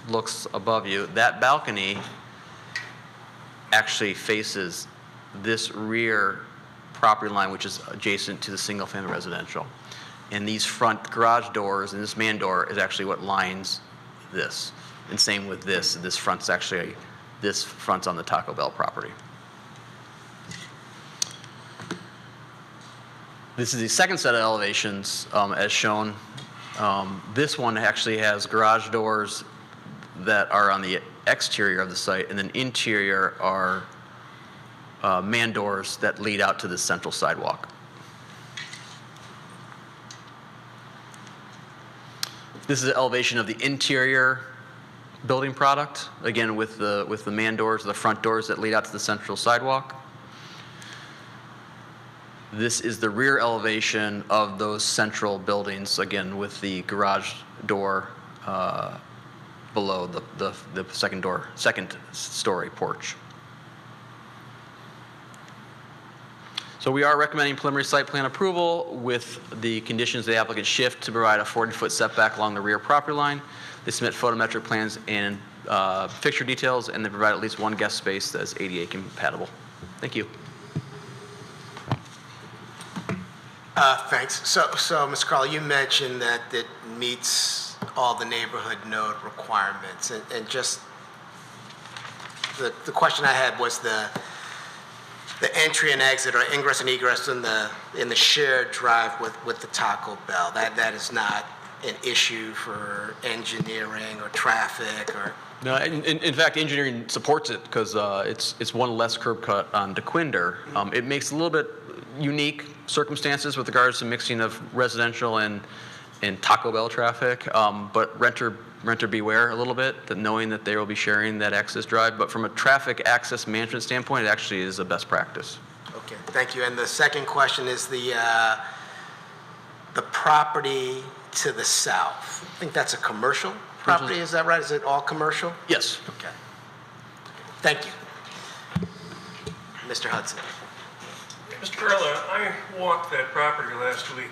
looks above you, that balcony actually faces this rear property line, which is adjacent to the single-family residential. And these front garage doors and this man door is actually what lines this. And same with this. This front's on the Taco Bell property. This is the second set of elevations as shown. This one actually has garage doors that are on the exterior of the site, and then interior are man doors that lead out to the central sidewalk. This is an elevation of the interior building product, again with the man doors, the front doors that lead out to the central sidewalk. This is the rear elevation of those central buildings, again with the garage door below the second story porch. So we are recommending preliminary site plan approval with the conditions the applicant shift to provide a 40-foot setback along the rear property line. They submit photometric plans and fixture details, and they provide at least 1 guest space that is ADA compatible. Thank you. Thanks. So Ms. Carl, you mentioned that it meets all the neighborhood node requirements, and just the question I had was the entry and exit, or ingress and egress in the shared drive with the Taco Bell. That is not an issue for engineering or traffic or. No, in fact, engineering supports it because it's one less curb cut on DeQuinder. It makes a little bit unique circumstances with regards to mixing of residential and Taco Bell traffic, but renter beware a little bit, that knowing that they will be sharing that access drive. But from a traffic access management standpoint, it actually is a best practice. Okay. Okay, thank you. And the second question is the property to the south. I think that's a commercial property, is that right? Is it all commercial? Yes. Okay. Thank you. Mr. Hudson. Mr. Carlisle, I walked that property last week,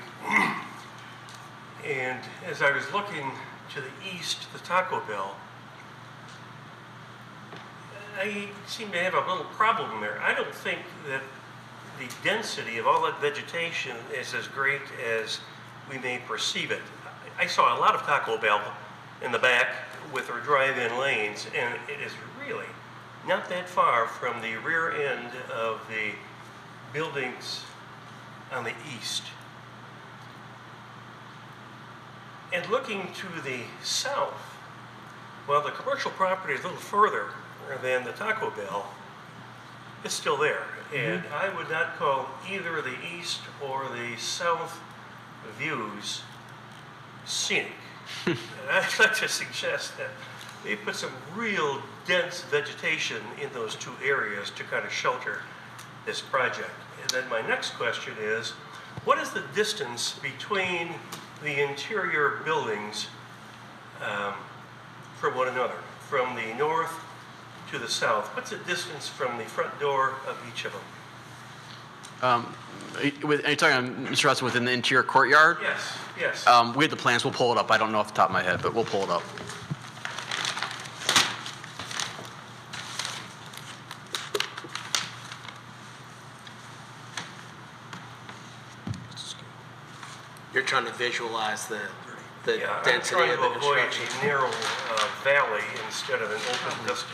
and as I was looking to the east, the Taco Bell, I seem to have a little problem there. I don't think that the density of all that vegetation is as great as we may perceive it. I saw a lot of Taco Bell in the back with their drive-in lanes, and it is really not that far from the rear end of the buildings on the east. And looking to the south, well, the commercial property is a little further than the Taco Bell. It's still there, and I would not call either the east or the south views scenic. And I'd like to suggest that they put some real dense vegetation in those two areas to kind of shelter this project. And then my next question is, what is the distance between the interior buildings from one another, from the north to the south? What's the distance from the front door of each of them? Are you talking, Mr. Hudson, within the interior courtyard? Yes, yes. We have the plans. We'll pull it up. I don't know off the top of my head, but we'll pull it up. You're trying to visualize the Yeah, density of the I'm trying to construction. avoid a narrow valley instead of an open vista.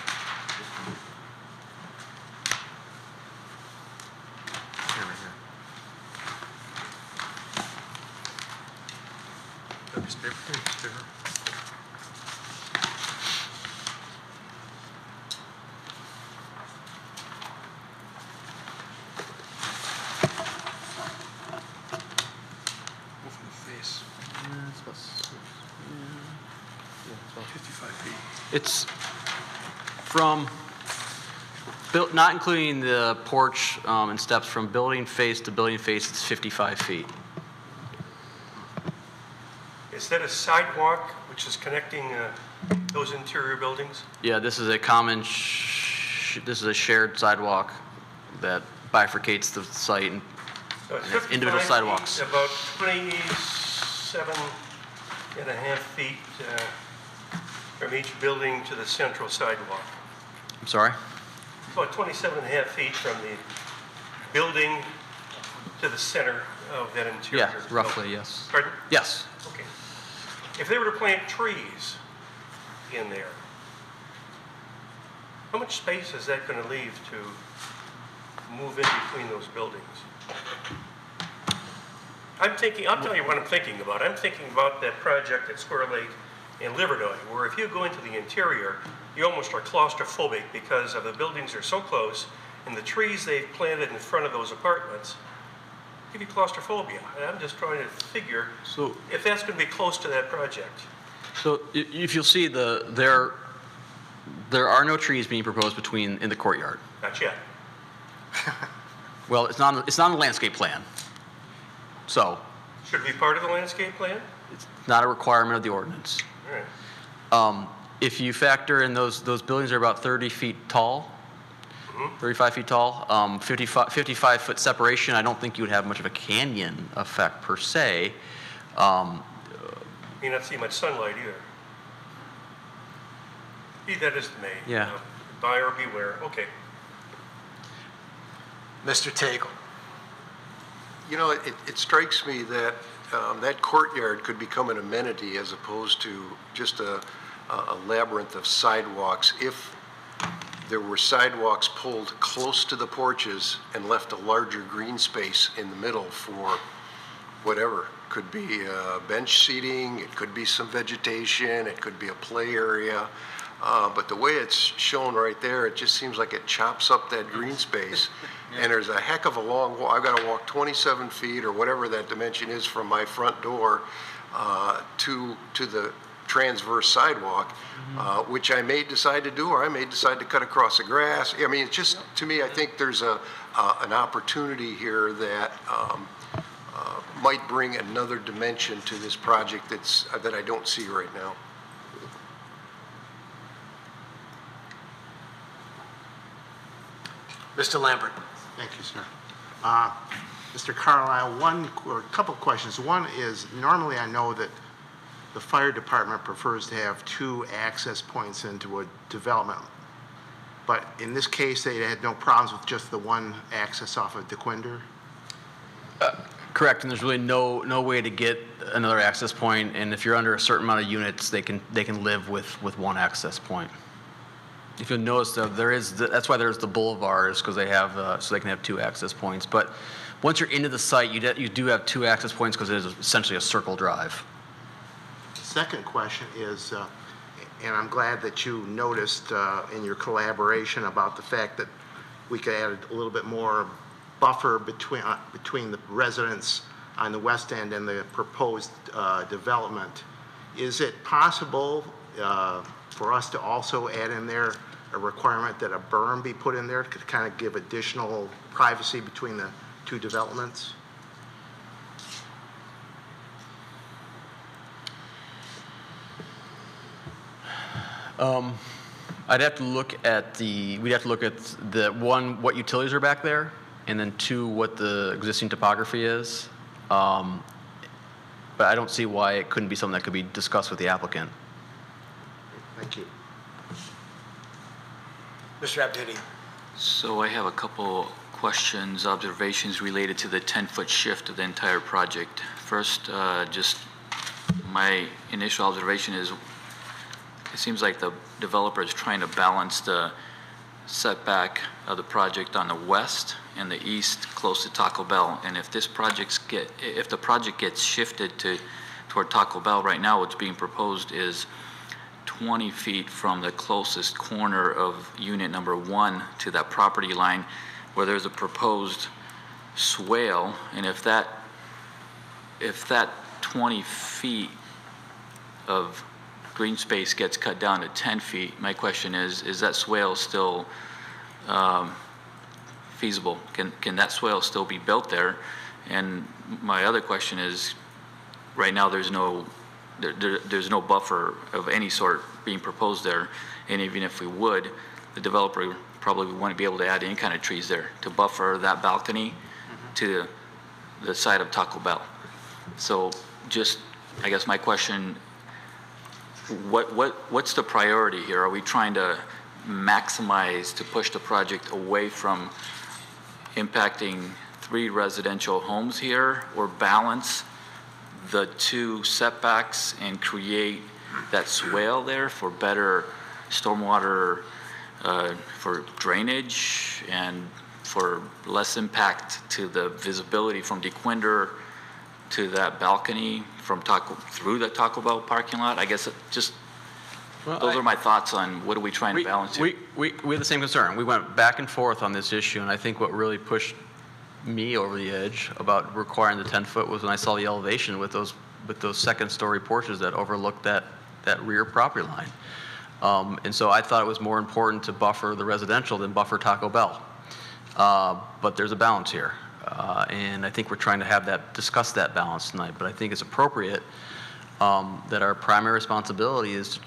It's from, not including the porch and steps, from building face to building face, it's 55 feet. Is that a sidewalk which is connecting those interior buildings? Yeah, this is a common, this is a shared sidewalk that bifurcates the site and So it's has 55 individual feet, sidewalks. about 27.5 feet from each building to the central sidewalk. I'm sorry? About 27.5 feet from the building to the center of that interior. Yeah, roughly, yes. Pardon? Yes. Okay. If they were to plant trees in there, how much space is that going to leave to move in between those buildings? I'm thinking, I'll tell you what I'm thinking about. I'm thinking about that project at Square Lake in Livernois, where if you go into the interior, you almost are claustrophobic because of the buildings are so close, and the trees they've planted in front of those apartments give you claustrophobia. And I'm just trying to figure if that's going to be close to that project. So if you'll see, there are no trees being proposed in the courtyard. Not yet. Well, it's not on the landscape plan. So Should it be part of the landscape plan? it's not a requirement of the ordinance. All right. If you factor in those buildings are about 30 feet tall, 35 feet tall, 55-foot separation, I don't think you would have much of a canyon effect per se. May not see much sunlight either. Be that as it may. Yeah. Buyer beware. Okay. Mr. Tagle. You know, it strikes me that that courtyard could become an amenity as opposed to just a labyrinth of sidewalks if there were sidewalks pulled close to the porches and left a larger green space in the middle for whatever. Could be bench seating, it could be some vegetation, it could be a play area. But the way it's shown right there, it just seems like it chops up that green space. And there's a heck of a long walk. I've got to walk 27 feet or whatever that dimension is from my front door to the transverse sidewalk, which I may decide to do, or I may decide to cut across the grass. I mean, it's just, to me, I think there's an opportunity here that might bring another dimension to this project that I don't see right now. Mr. Lambert. Thank you, sir. Mr. Carlisle, a couple of questions. One is, normally I know that the fire department prefers to have 2 access points into a development, but in this case, they had no problems with just the one access off of DeQuinder? Correct, and there's really no way to get another access point, and if you're under a certain amount of units, they can live with one access point. If you'll notice, though, that's why there's the boulevards, because they have so they can have 2 access points. But once you're into the site, you do have 2 access points because it is essentially a circle drive. Second question is, and I'm glad that you noticed in your collaboration about the fact that we could add a little bit more buffer between the residents on the west end and the proposed development. Is it possible for us to also add in there a requirement that a berm be put in there to kind of give additional privacy between the 2 developments? We'd have to look at the one, what utilities are back there, and then 2, what the existing topography is. But I don't see why it couldn't be something that could be discussed with the applicant. Thank you. Mr. Abditti. So I have a couple questions, observations related to the 10-foot shift of the entire project. First, just my initial observation is it seems like the developer is trying to balance the setback of the project on the west and the east close to Taco Bell. And if the project gets shifted toward Taco Bell, right now what's being proposed is 20 feet from the closest corner of unit number 1 to that property line, where there's a proposed swale. And if that 20 feet of green space gets cut down to 10 feet, my question is that swale still feasible? Can that swale still be built there? And my other question is, right now there's no buffer of any sort being proposed there, and even if we would, the developer probably wouldn't be able to add any kind of trees there to buffer that balcony to the side of Taco Bell. So just, I guess my question, what's the priority here? Are we trying to maximize, to push the project away from impacting 3 residential homes here, or balance the 2 setbacks and create that swale there for better stormwater, for drainage, and for less impact to the visibility from DeQuinder to that balcony through the Taco Bell parking lot? I guess those are my thoughts on what are we trying to balance here. We had the same concern. We went back and forth on this issue, and I think what really pushed me over the edge about requiring the 10-foot was when I saw the elevation with those second-story porches that overlooked that rear property line. And so I thought it was more important to buffer the residential than buffer Taco Bell. But there's a balance here. And I think we're trying to discuss that balance tonight. But I think it's appropriate that our primary responsibility is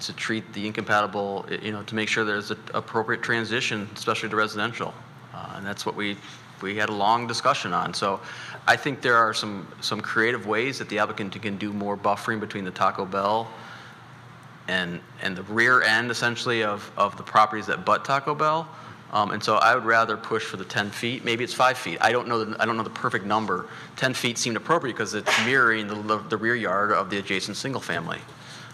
to treat the incompatible, to make sure there's an appropriate transition, especially to residential. And that's what we had a long discussion on. So I think there are some creative ways that the applicant can do more buffering between the Taco Bell and the rear end, essentially, of the properties that butt Taco Bell. And so I would rather push for the 10 feet. Maybe it's 5 feet. I don't know the perfect number. 10 feet seemed appropriate because it's mirroring the rear yard of the adjacent single family.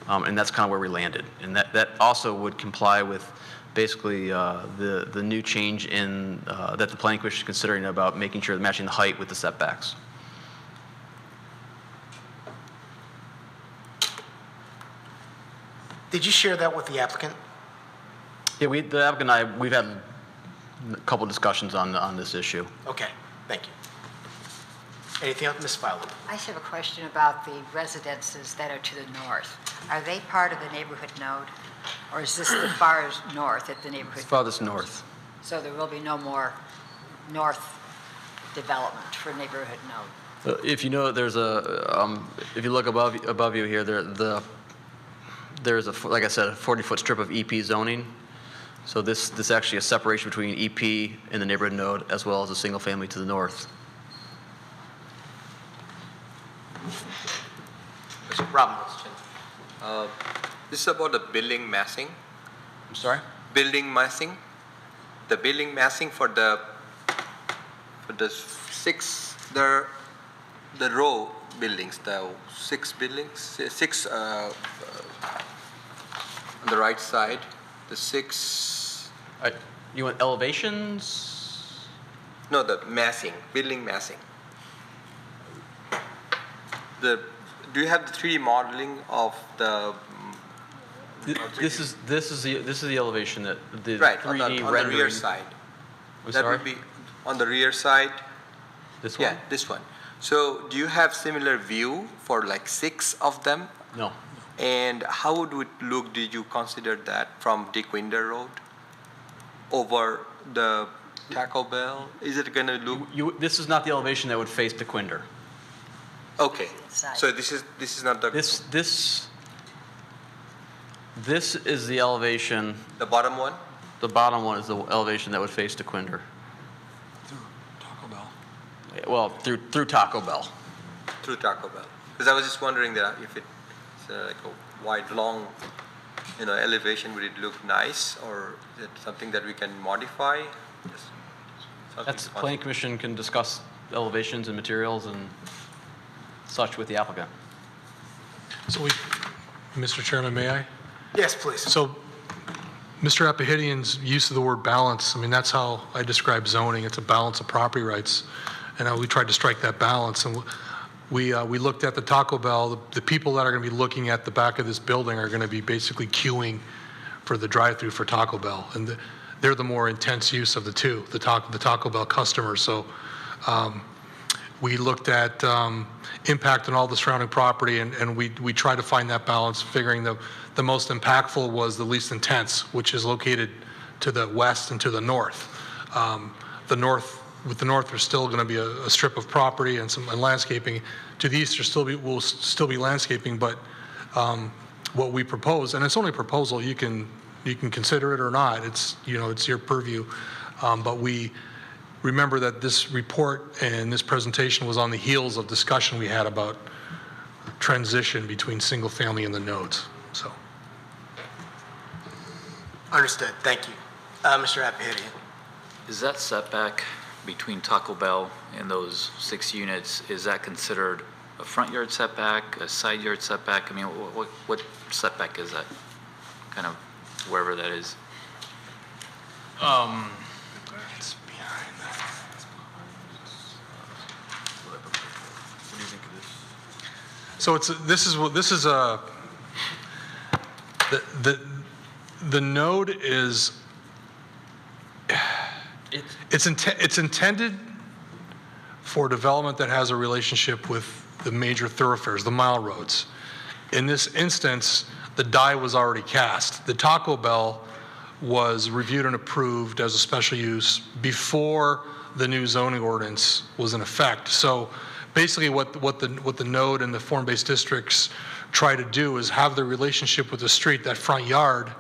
And that's kind of where we landed. And that also would comply with basically the new change that the Planning Commission is considering about making sure matching the height with the setbacks. Did you share that with the applicant? Yeah, the applicant and I, we've had a couple discussions on this issue. Okay, thank you. Anything else, Ms. Fowler? I just have a question about the residences that are to the north. Are they part of the neighborhood node? Or is this the far north at the neighborhood? It's farthest north. So there will be no more north development for neighborhood node? If you know, there's a, if you look above you here, there's a, like I said, a 40-foot strip of EP zoning. So this actually a separation between EP and the neighborhood node, as well as a single family to the north. Mr. Robin. This is about the building massing. I'm sorry? Building massing. The building massing for the row buildings, the six buildings, six on the right side, the six. You want elevations? No, the massing, building massing. Do you have the 3D modeling of the? This is the elevation that the right 3D on the rendering. rear side. I'm That sorry? would be on the rear side. This one? Yeah, this one. So do you have similar view for like 6 of them? No. And how would it look? Did you consider that from Dick Winder Road over the Taco Bell? Is it going to look? This is not the elevation that would face DeQuinder. Okay. So this is not the. This is the elevation. The bottom one. The bottom one is the elevation that would face DeQuinder. Through Taco Bell. Well, through Taco Bell. Through Taco Bell. Because I was just wondering that if it's like a wide, long, elevation, would it look nice, or is it something that we can modify? That's Planning Commission can discuss elevations and materials and such with the applicant. So Mr. Chairman, may I? Yes, please. So Mr. Apahidian's use of the word balance, I mean, that's how I describe zoning. It's a balance of property rights. And we tried to strike that balance. And we looked at the Taco Bell. The people that are going to be looking at the back of this building are going to be basically queuing for the drive-through for Taco Bell. And they're the more intense use of the two, the Taco Bell customers. So we looked at impact on all the surrounding property, and we tried to find that balance, figuring the most impactful was the least intense, which is located to the west and to the north. With the north, there's still going to be a strip of property and some landscaping. To the east, will still be landscaping, but what we propose, and it's only a proposal, you can consider it or not. It's it's your purview, but we remember that this report and this presentation was on the heels of discussion we had about transition between single family and the nodes. So. Understood. Thank you. Mr. Apahidian. Is that setback between Taco Bell and those 6 units, is that considered a front yard setback, a side yard setback? I mean, what setback is that? Kind of wherever that is. It's behind that. What do you think of this? So the node is it's intended for development that has a relationship with the major thoroughfares, the mile roads. In this instance, the die was already cast. The Taco Bell was reviewed and approved as a special use before the new zoning ordinance was in effect. So basically what the node and the form-based districts try to do is have the relationship with the street, that front yard,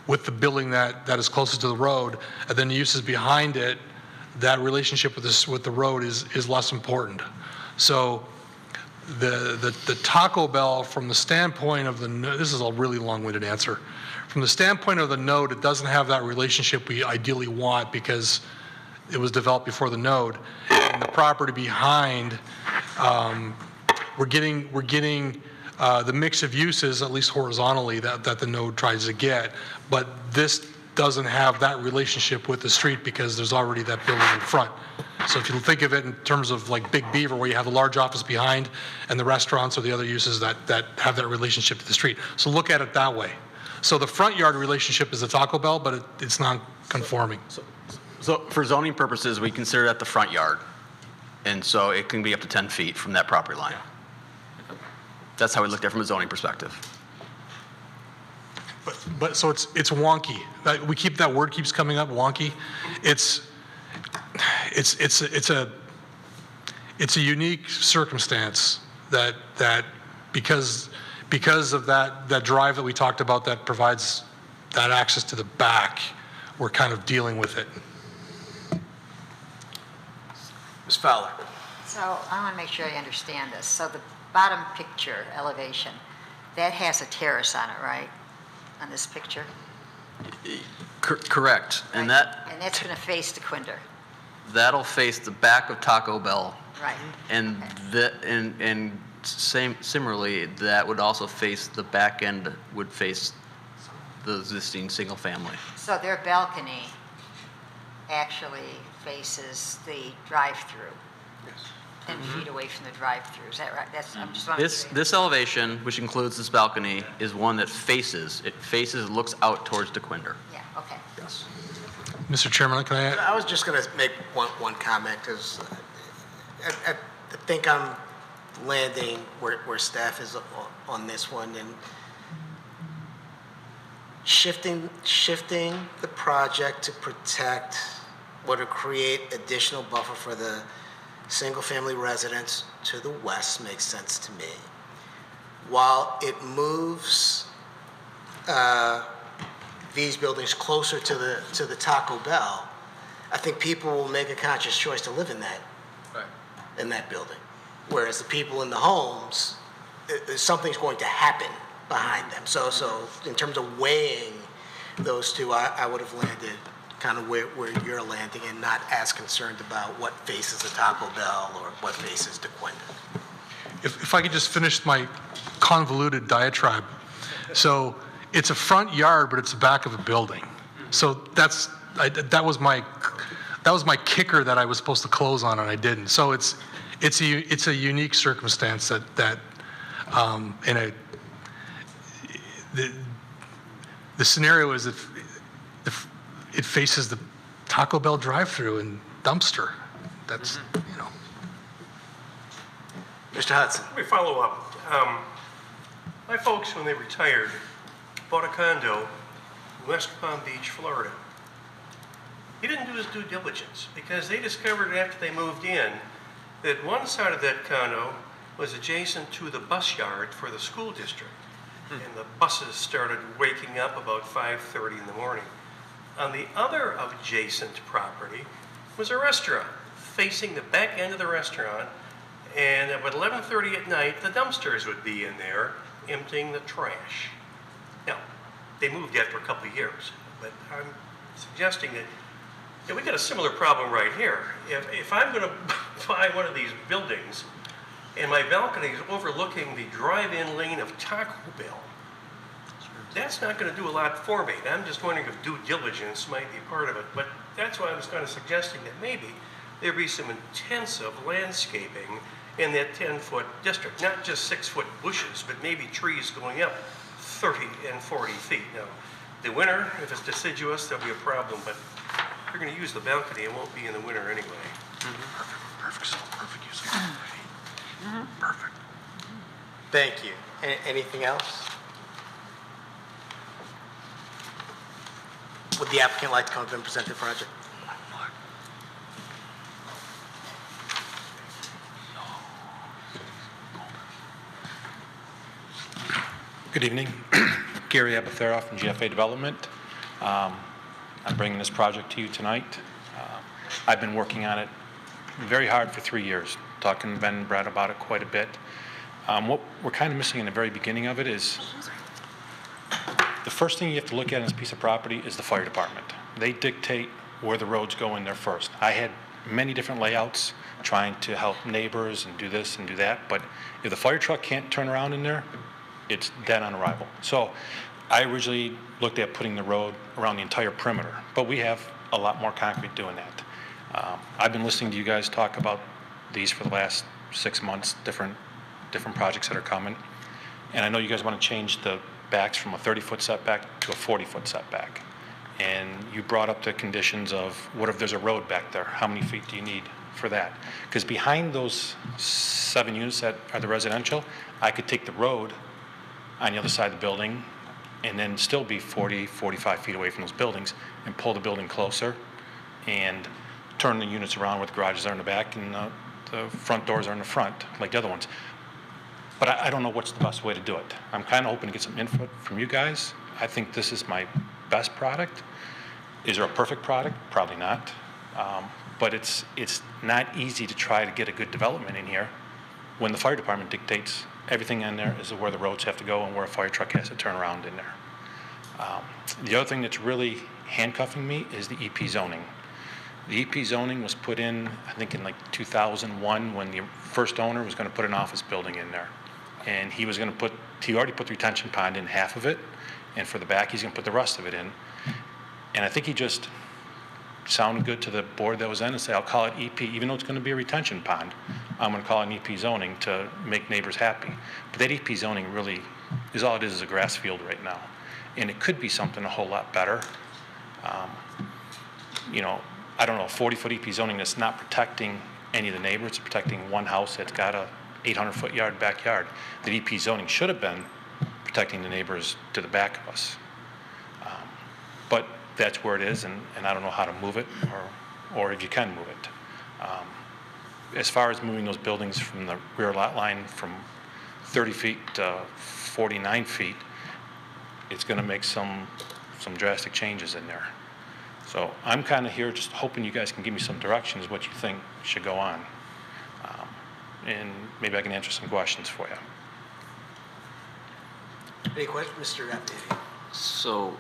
with the building that is closest to the road, and then the uses behind it, that relationship with the road is less important. So the Taco Bell, from the standpoint of this is a really long-winded answer. From the standpoint of the node, it doesn't have that relationship we ideally want because it was developed before the node. And the property behind, we're getting the mix of uses, at least horizontally, that the node tries to get. But this doesn't have that relationship with the street because there's already that building in front. So if you think of it in terms of like Big Beaver, where you have a large office behind and the restaurants or the other uses that have that relationship to the street. So look at it that way. So the front yard relationship is a Taco Bell, but it's not conforming. So for zoning purposes, we consider that the front yard. And so it can be up to 10 feet from that property line. That's how we looked at it from a zoning perspective. But so it's wonky. We keep, that word keeps coming up, wonky. It's a unique circumstance that because of that drive that we talked about that provides that access to the back, we're kind of dealing with it. Ms. Fowler? So I want to make sure I understand this. So the bottom picture elevation, that has a terrace on it, right? On this picture? Correct. And Right. And that's going to face the Quinder. that'll face the back of Taco Bell. Right. And similarly, that would also face, the back end would face the existing single family. So their balcony actually faces the drive-through. 10 feet away from the drive-through. Is that right? I'm just wondering. This elevation, which includes this balcony, is one that faces, looks out towards the Quinder. Yeah, okay. Yes. Mr. Chairman, can I add? I was just going to make one comment, because I think I'm landing where staff is on this one, and shifting the project to protect or to create additional buffer for the single-family residents to the west makes sense to me. While it moves these buildings closer to the Taco Bell, I think people will make a conscious choice to live in that building. Whereas the people in the homes, something's going to happen behind them. So in terms of weighing those two, I would have landed kind of where you're landing, and not as concerned about what faces the Taco Bell or what faces the Quinder. If I could just finish my convoluted diatribe. So it's a front yard, but it's the back of a building. So that was my kicker that I was supposed to close on, and I didn't. So it's a unique circumstance that the scenario is if it faces the Taco Bell drive-through and dumpster. That's, Mr. Hudson. Let me follow up. My folks, when they retired, bought a condo in West Palm Beach, Florida. He didn't do his due diligence because they discovered after they moved in that one side of that condo was adjacent to the bus yard for the school district. And the buses started waking up about 5:30 in the morning. On the other adjacent property was a restaurant facing the back end of the restaurant, and at 11:30 at night, the dumpsters would be in there emptying the trash. Now, they moved after a couple of years, but I'm suggesting that we got a similar problem right here. If I'm going to buy one of these buildings and my balcony is overlooking the drive-in lane of Taco Bell, that's not going to do a lot for me. I'm just wondering if due diligence might be part of it. But that's why I was kind of suggesting that maybe there be some intensive landscaping in that 10-foot district. Not just 6-foot bushes, but maybe trees going up 30 and 40 feet. Now, the winter, if it's deciduous, there'll be a problem. But if you're going to use the balcony, it won't be in the winter anyway. Perfect use of it. Perfect. Thank you. Anything else? Would the applicant like to come up and present the project? Good evening. Gary Abathera from GFA Development. I'm bringing this project to you tonight. I've been working on it very hard for 3 years, talking to Ben and Brad about it quite a bit. What we're kind of missing in the very beginning of it is the first thing you have to look at in this piece of property is the fire department. They dictate where the roads go in there first. I had many different layouts trying to help neighbors and do this and do that, but if the fire truck can't turn around in there, it's dead on arrival. So I originally looked at putting the road around the entire perimeter, but we have a lot more concrete doing that. I've been listening to you guys talk about these for the last 6 months, different projects that are coming, and I know you guys want to change the backs from a 30-foot setback to a 40-foot setback. And you brought up the conditions of what if there's a road back there? How many feet do you need for that. Because behind those 7 units that are the residential, I could take the road on the other side of the building and then still be 40, 45 feet away from those buildings and pull the building closer and turn the units around where the garages are in the back and the front doors are in the front, like the other ones. But I don't know what's the best way to do it. I'm kind of hoping to get some input from you guys. I think this is my best product. Is there a perfect product? Probably not. But it's not easy to try to get a good development in here when the fire department dictates everything in there is where the roads have to go and where a fire truck has to turn around in there. The other thing that's really handcuffing me is the EP zoning. The EP zoning was put in, I think in like 2001 when the first owner was going to put an office building in there. And he already put the retention pond in half of it, and for the back he's going to put the rest of it in. And I think he just sounded good to the board that was in and say, I'll call it EP, even though it's going to be a retention pond, I'm going to call it an EP zoning to make neighbors happy. But that EP zoning really is all it is a grass field right now. And it could be something a whole lot better. I don't know, 40-foot EP zoning that's not protecting any of the neighbors, it's protecting one house that's got a 800-foot yard backyard. The EP zoning should have been protecting the neighbors to the back of us. But that's where it is, and I don't know how to move it or if you can move it. As far as moving those buildings from the rear lot line from 30 feet to 49 feet, it's going to make some drastic changes in there. So I'm kind of here just hoping you guys can give me some directions what you think should go on. And maybe I can answer some questions for you. Any questions, Mr. Aptenian? So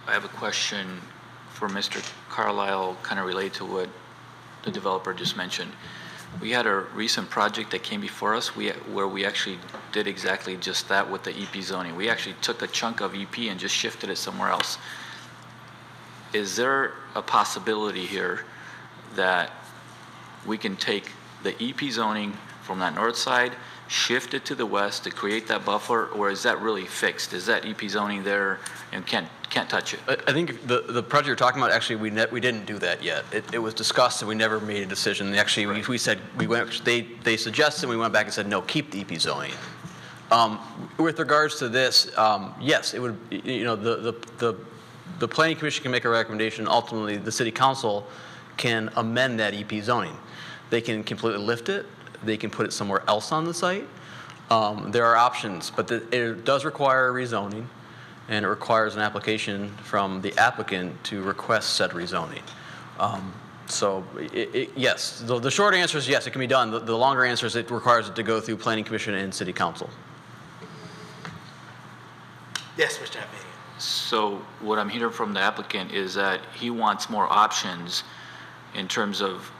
I have a question for Mr. Carlisle, kind of related to what the developer just mentioned. We had a recent project that came before us where we actually did exactly just that with the EP zoning. We actually took a chunk of EP and just shifted it somewhere else. Is there a possibility here that we can take the EP zoning from that north side, shift it to the west to create that buffer, or is that really fixed? Is that EP zoning there and can't touch it? I think the project you're talking about, actually, we didn't do that yet. It was discussed and we never made a decision. Actually, Right. we said, they suggested, we went back and said, no, keep the EP zoning. With regards to this, yes, it would, the Planning Commission can make a recommendation. Ultimately, the City Council can amend that EP zoning. They can completely lift it. They can put it somewhere else on the site. There are options, but it does require rezoning, and it requires an application from the applicant to request said rezoning. So yes, the short answer is yes, it can be done. The longer answer is it requires it to go through Planning Commission and City Council. Yes, Mr. Aptenian. So what I'm hearing from the applicant is that he wants more options in terms of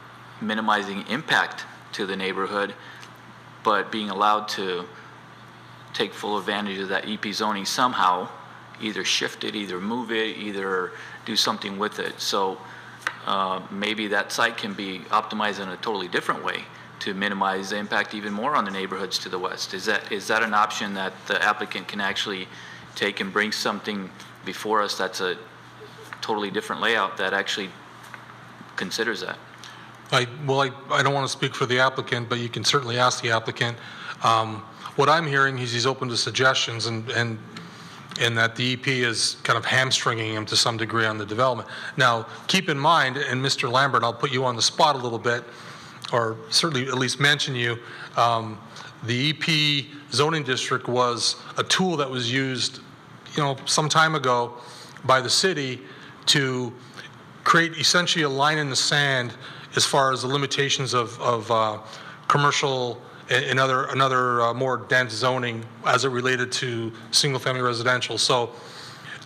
minimizing impact to the neighborhood, but being allowed to take full advantage of that EP zoning somehow, either shift it, either move it, either do something with it. So maybe that site can be optimized in a totally different way to minimize the impact even more on the neighborhoods to the west. Is that an option that the applicant can actually take and bring something before us that's a totally different layout that actually considers that? I don't want to speak for the applicant, but you can certainly ask the applicant. What I'm hearing is he's open to suggestions and that the EP is kind of hamstringing him to some degree on the development. Now, keep in mind, and Mr. Lambert, I'll put you on the spot a little bit, or certainly at least mention you, the EP zoning district was a tool that was used, some time ago by the city to create essentially a line in the sand as far as the limitations of commercial and another more dense zoning as it related to single-family residential. So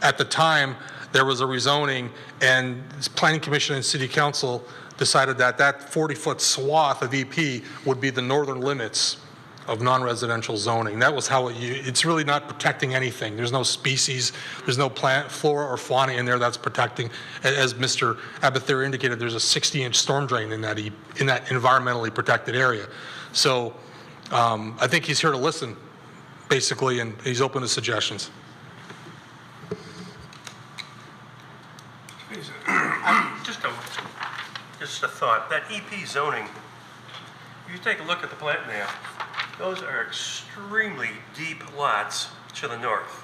at the time, there was a rezoning, and Planning Commission and City Council decided that 40-foot swath of EP would be the northern limits of non-residential zoning. That was how it's really not protecting anything. There's no species, there's no plant, flora or fauna in there that's protecting. As Mr. Abather indicated, there's a 60-inch storm drain in that environmentally protected area. So I think he's here to listen, basically, and he's open to suggestions. just a thought, that EP zoning, if you take a look at the plat map, those are extremely deep lots to the north.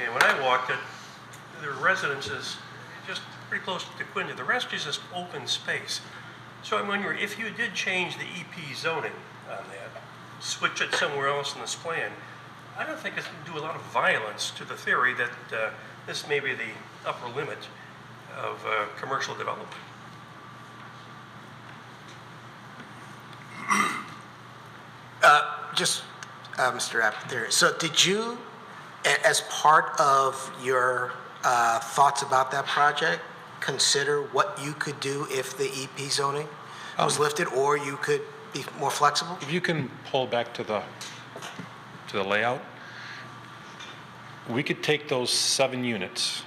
And when I walked it, there were residences just pretty close to Quinta. The rest is just open space. So I'm wondering, if you did change the EP zoning on that, switch it somewhere else in this plan, I don't think it's going to do a lot of violence to the theory that this may be the upper limit of commercial development. Mr. Apter, so did you, as part of your thoughts about that project, consider what you could do if the EP zoning was lifted, or you could be more flexible? If you can pull back to the layout, we could take those 7 units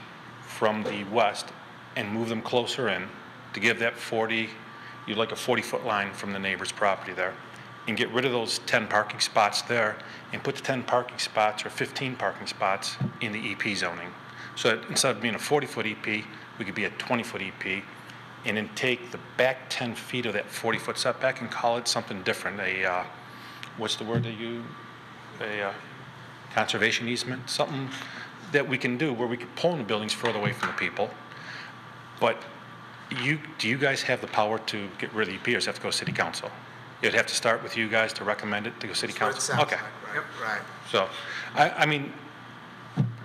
from the west and move them closer in to give that 40, you'd like a 40-foot line from the neighbor's property there, and get rid of those 10 parking spots there and put the 10 parking spots or 15 parking spots in the EP zoning. So that instead of being a 40-foot EP, we could be a 20-foot EP, and then take the back 10 feet of that 40-foot setback and call it something different. What's the word that you, conservation easement, something that we can do where we can pull in the buildings further away from the people. But do you guys have the power to get rid of the EP, or does it have to go to city council? It'd have to start with you guys to recommend it to go city council? That's what it Okay. sounds like, right? So, I mean,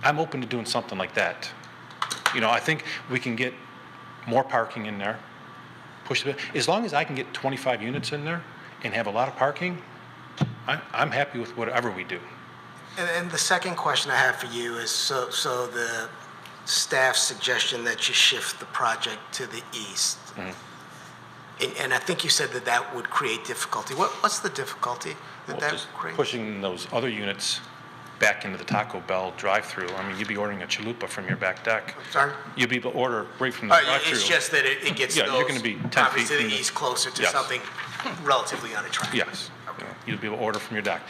I'm open to doing something like that. You know, I think we can get more parking in there, push the, as long as I can get 25 units in there and have a lot of parking, I'm happy with whatever we do. And the second question I have for you is, so the staff's suggestion that you shift the project to the east, and I think you said that that would create difficulty. What's the difficulty that that Just creates? pushing those other units back into the Taco Bell drive-through. I mean, you'd be ordering a chalupa from your back deck. Sorry? You'd be able to order right from the drive-through. It's just that it gets Yeah, those you're gonna be 10 properties feet to the from the- east closer to Yes. something relatively unattractive. Yes. Okay. You'd be able to order from your deck.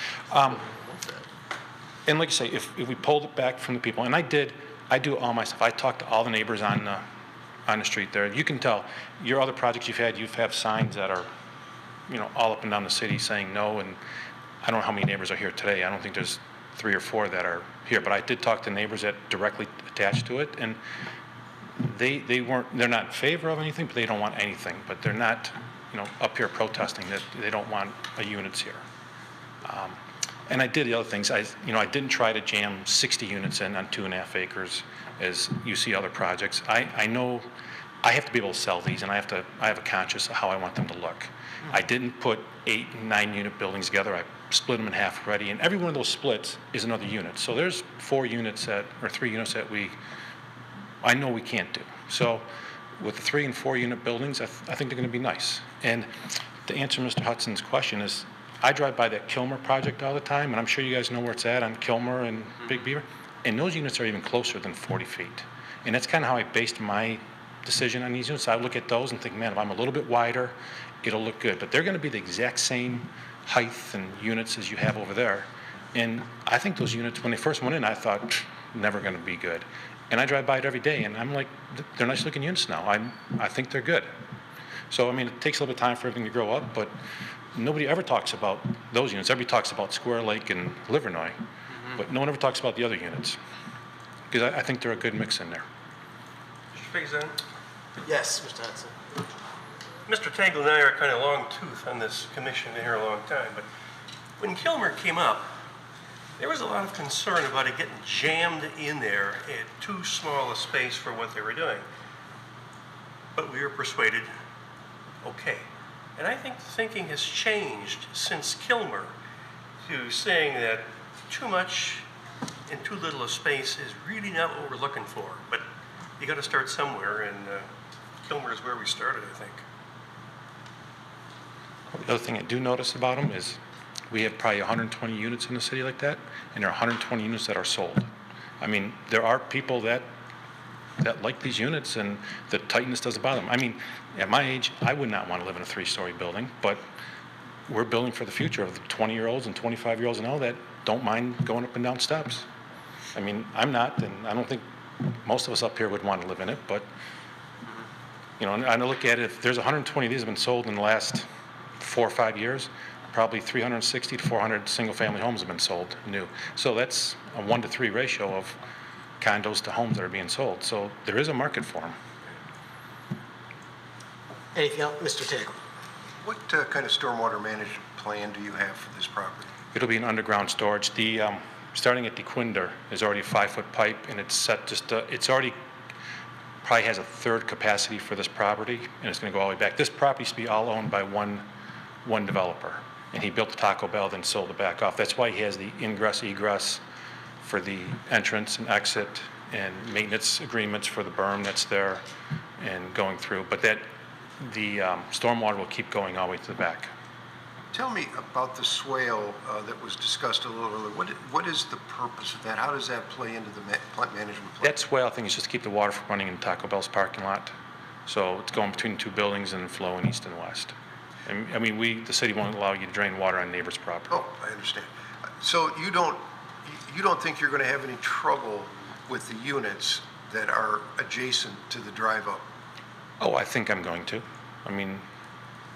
And like you say, if we pulled it back from the people, and I do it all myself. I talked to all the neighbors on the street there. You can tell, your other projects you've had signs that are, you know, all up and down the city saying no, and I don't know how many neighbors are here today. I don't think there's 3 or 4 that are here, but I did talk to neighbors that directly attached to it, and they're not in favor of anything, but they don't want anything. But they're not, you know, up here protesting that they don't want units here. And I did the other things. I didn't try to jam 60 units in on 2.5 acres, as you see other projects. I know I have to be able to sell these, and I have a conscience of how I want them to look. I didn't put 8 and 9 unit buildings together. I split them in half already, and every one of those splits is another unit. So there's 3 units that I know we can't do. So with the 3 and 4 unit buildings, I think they're going to be nice. And to answer Mr. Hudson's question is, I drive by that Kilmer project all the time, and I'm sure you guys know where it's at on Kilmer and Big Beaver, and those units are even closer than 40 feet. And that's kind of how I based my decision on these units. I look at those and think, man, if I'm a little bit wider, it'll look good. But they're going to be the exact same height and units as you have over there. And I think those units, when they first went in, I thought, never going to be good. And I drive by it every day, and I'm like, they're nice looking units now. I think they're good. So, I mean, it takes a little bit of time for everything to grow up, but nobody ever talks about those units. Everybody talks about Square Lake and Livernois, but no one ever talks about the other units, because I think they're a good mix in there. Mr. Faison? Yes, Mr. Hudson. Mr. Tangle and I are kind of long tooth on this commission, been here a long time, but when Kilmer came up, there was a lot of concern about it getting jammed in there at too small a space for what they were doing. But we were persuaded, okay. And I think the thinking has changed since Kilmer to saying that too much in too little a space is really not what we're looking for. But you got to start somewhere, and Kilmer is where we started, I think. The other thing I do notice about them is we have probably 120 units in the city like that, and there are 120 units that are sold. I mean, there are people that like these units, and the tightness doesn't bother them. I mean, at my age, I would not want to live in a 3-story building, but we're building for the future of the 20-year-olds and 25-year-olds and all that don't mind going up and down steps. I mean, I'm not, and I don't think most of us up here would want to live in it, but You know, and I look at it, if there's 120 of these have been sold in the last 4 or 5 years, probably 360 to 400 single-family homes have been sold new. So that's a 1 to 3 ratio of condos to homes that are being sold. So there is a market for them. Anything else? Mr. Tagle? What kind of stormwater management plan do you have for this property? It'll be an underground storage. The starting at DeQuinder is already a 5-foot pipe, and it's set just. It's already probably has a third capacity for this property, and it's going to go all the way back. This property used to be all owned by one developer, and he built the Taco Bell, then sold it back off. That's why he has the ingress egress for the entrance and exit, and maintenance agreements for the berm that's there, and going through. But that the stormwater will keep going all the way to the back. Tell me about the swale that was discussed a little earlier. What is the purpose of that? How does that play into the plant management plan? That swale thing is just to keep the water from running in Taco Bell's parking lot. So it's going between the two buildings and flowing east and west. And, I mean, the city won't allow you to drain water on neighbors' property. Oh, I understand. So you don't think you're going to have any trouble with the units that are adjacent to the drive-up? Oh, I think I'm going to. I mean,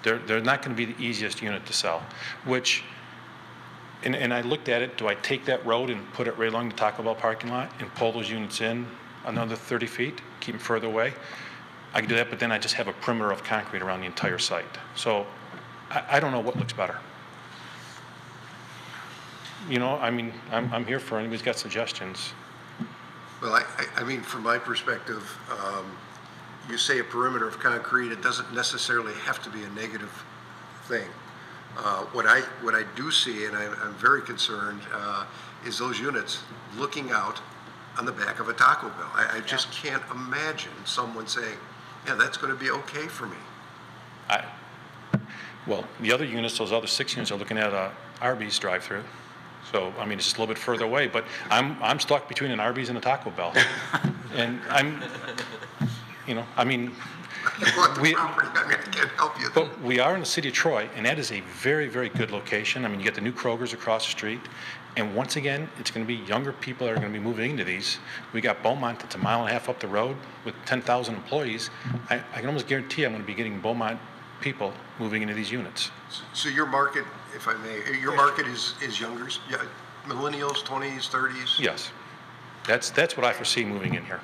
they're not going to be the easiest unit to sell, which, and I looked at it, do I take that road and put it right along the Taco Bell parking lot and pull those units in another 30 feet, keep them further away? I can do that, but then I just have a perimeter of concrete around the entire site. So I don't know what looks better. You know, I mean, I'm here for anybody's got suggestions. Well, I mean, from my perspective, you say a perimeter of concrete, it doesn't necessarily have to be a negative thing. What I do see, and I'm very concerned, is those units looking out on the back of a Taco Bell. I just can't imagine someone saying, yeah, that's going to be okay for me. Well, the other units, those other 6 units are looking at a Arby's drive-through. So, I mean, it's just a little bit further away, but I'm stuck between an Arby's and a Taco Bell. And you know, I mean, I can't help you. But we are in the city of Troy, and that is a very, very good location. I mean, you get the new Kroger's across the street, and once again, it's going to be younger people that are going to be moving into these. We got Beaumont that's a mile and a half up the road with 10,000 employees. I can almost guarantee I'm going to be getting Beaumont people moving into these units. So your market, if I may, your market is younger, millennials, 20s, 30s? Yes. That's what I foresee moving in here.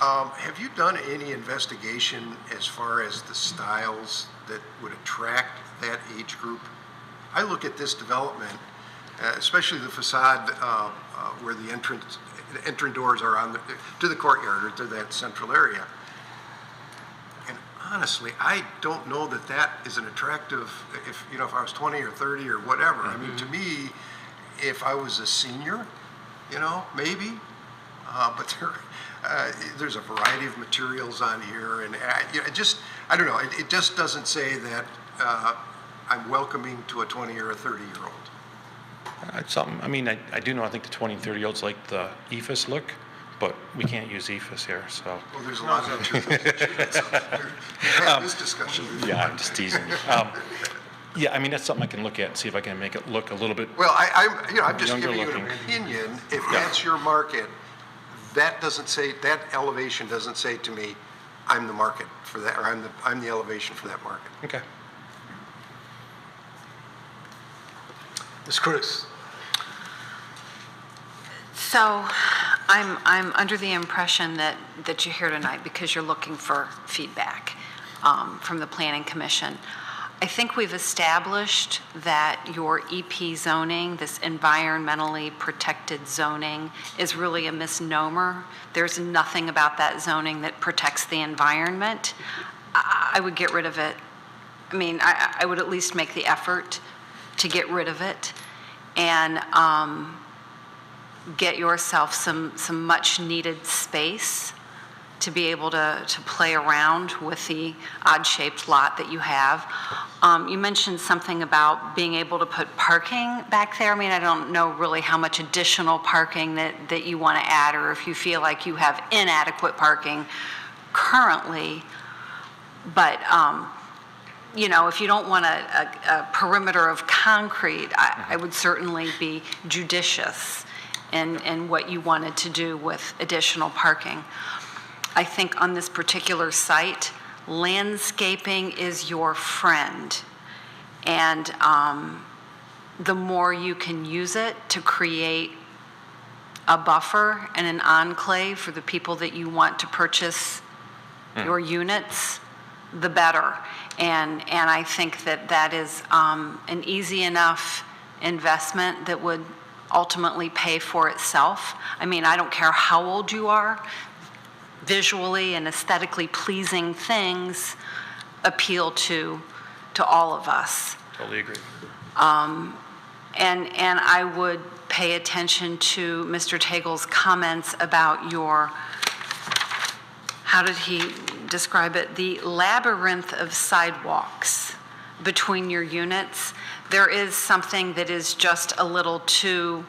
Have you done any investigation as far as the styles that would attract that age group? I look at this development, especially the facade where the entrance doors are to the courtyard or to that central area. And honestly, I don't know that is an attractive, if I was 20 or 30 or whatever. I mean, to me, if I was a senior, maybe, but there's a variety of materials on here, and I don't know. It just doesn't say that I'm welcoming to a 20 or a 30-year-old. It's something. I mean, I do know. I think the 20 and 30-year-olds like the EFS look, but we can't use EFS here. So. Well, there's a lot of this discussion. Yeah, I'm just teasing you. Yeah, I mean, that's something I can look at and see if I can make it look a little bit. Well, I'm just giving you looking. an opinion. If that's your market, that elevation doesn't say to me, I'm the market for that, or I'm the elevation for that market. Okay. Ms. Cruz. So I'm under the impression that you're here tonight because you're looking for feedback from the Planning Commission. I think we've established that your EP zoning, this environmentally protected zoning, is really a misnomer. There's nothing about that zoning that protects the environment. I would get rid of it. I mean, I would at least make the effort to get rid of it and get yourself some much needed space to be able to play around with the odd-shaped lot that you have. You mentioned something about being able to put parking back there. I mean, I don't know really how much additional parking that you want to add, or if you feel like you have inadequate parking currently. But, if you don't want a perimeter of concrete, I would certainly be judicious in what you wanted to do with additional parking. I think on this particular site, landscaping is your friend. And the more you can use it to create a buffer and an enclave for the people that you want to purchase your units, the better. And I think that that is an easy enough investment that would ultimately pay for itself. I mean, I don't care how old you are, visually and aesthetically pleasing things appeal to all of us. Totally agree. And I would pay attention to Mr. Tagel's comments about your, how did he describe it? The labyrinth of sidewalks between your units. There is something that is just a little too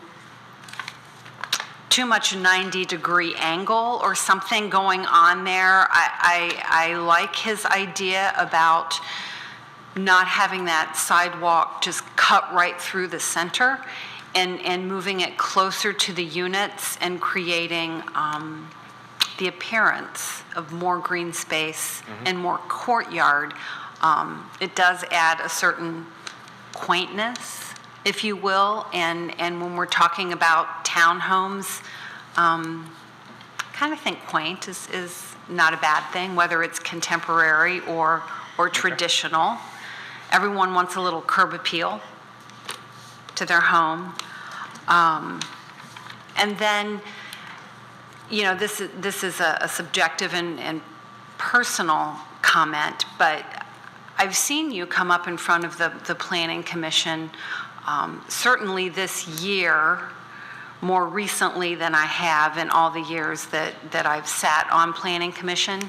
much 90-degree angle or something going on there. I like his idea about not having that sidewalk just cut right through the center and moving it closer to the units and creating the appearance of more green space and more courtyard. It does add a certain quaintness, if you will, and when we're talking about townhomes, kind of think quaint is not a bad thing, whether it's contemporary or traditional. Everyone wants a little curb appeal to their home. And then, you know, this is a subjective and personal comment, but I've seen you come up in front of the Planning Commission, certainly this year, more recently than I have in all the years that I've sat on Planning Commission.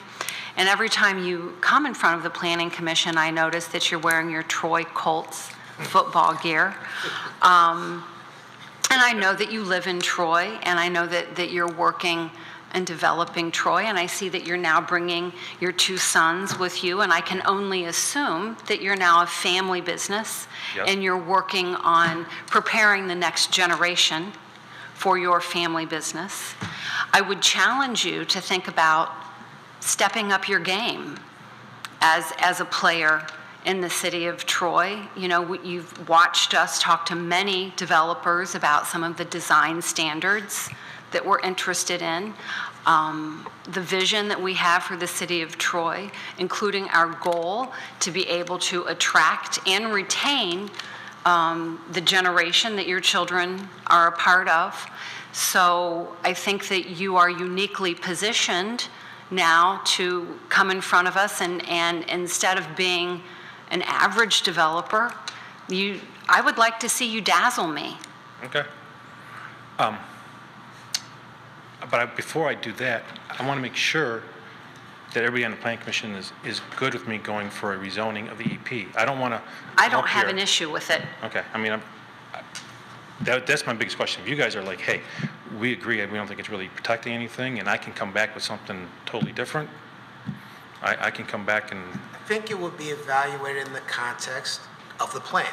And every time you come in front of the Planning Commission, I notice that you're wearing your Troy Colts football gear. And I know that you live in Troy, and I know that you're working and developing Troy, and I see that you're now bringing your two sons with you, and I can only assume that you're now a family business, and you're working on preparing the next generation for your family business. I would challenge you to think about stepping up your game as a player in the city of Troy. You know, you've watched us talk to many developers about some of the design standards that we're interested in, the vision that we have for the city of Troy, including our goal to be able to attract and retain the generation that your children are a part of. So I think that you are uniquely positioned now to come in front of us and instead of being an average developer, I would like to see you dazzle me. Okay. But before I do that, I want to make sure that everybody on the Planning Commission is good with me going for a rezoning of the EP. I don't want to. I don't have an issue with it. Okay. I mean, that's my biggest question. If you guys are like, hey, we agree, we don't think it's really protecting anything, and I can come back with something totally different, I can come back and. I think it would be evaluated in the context of the plan.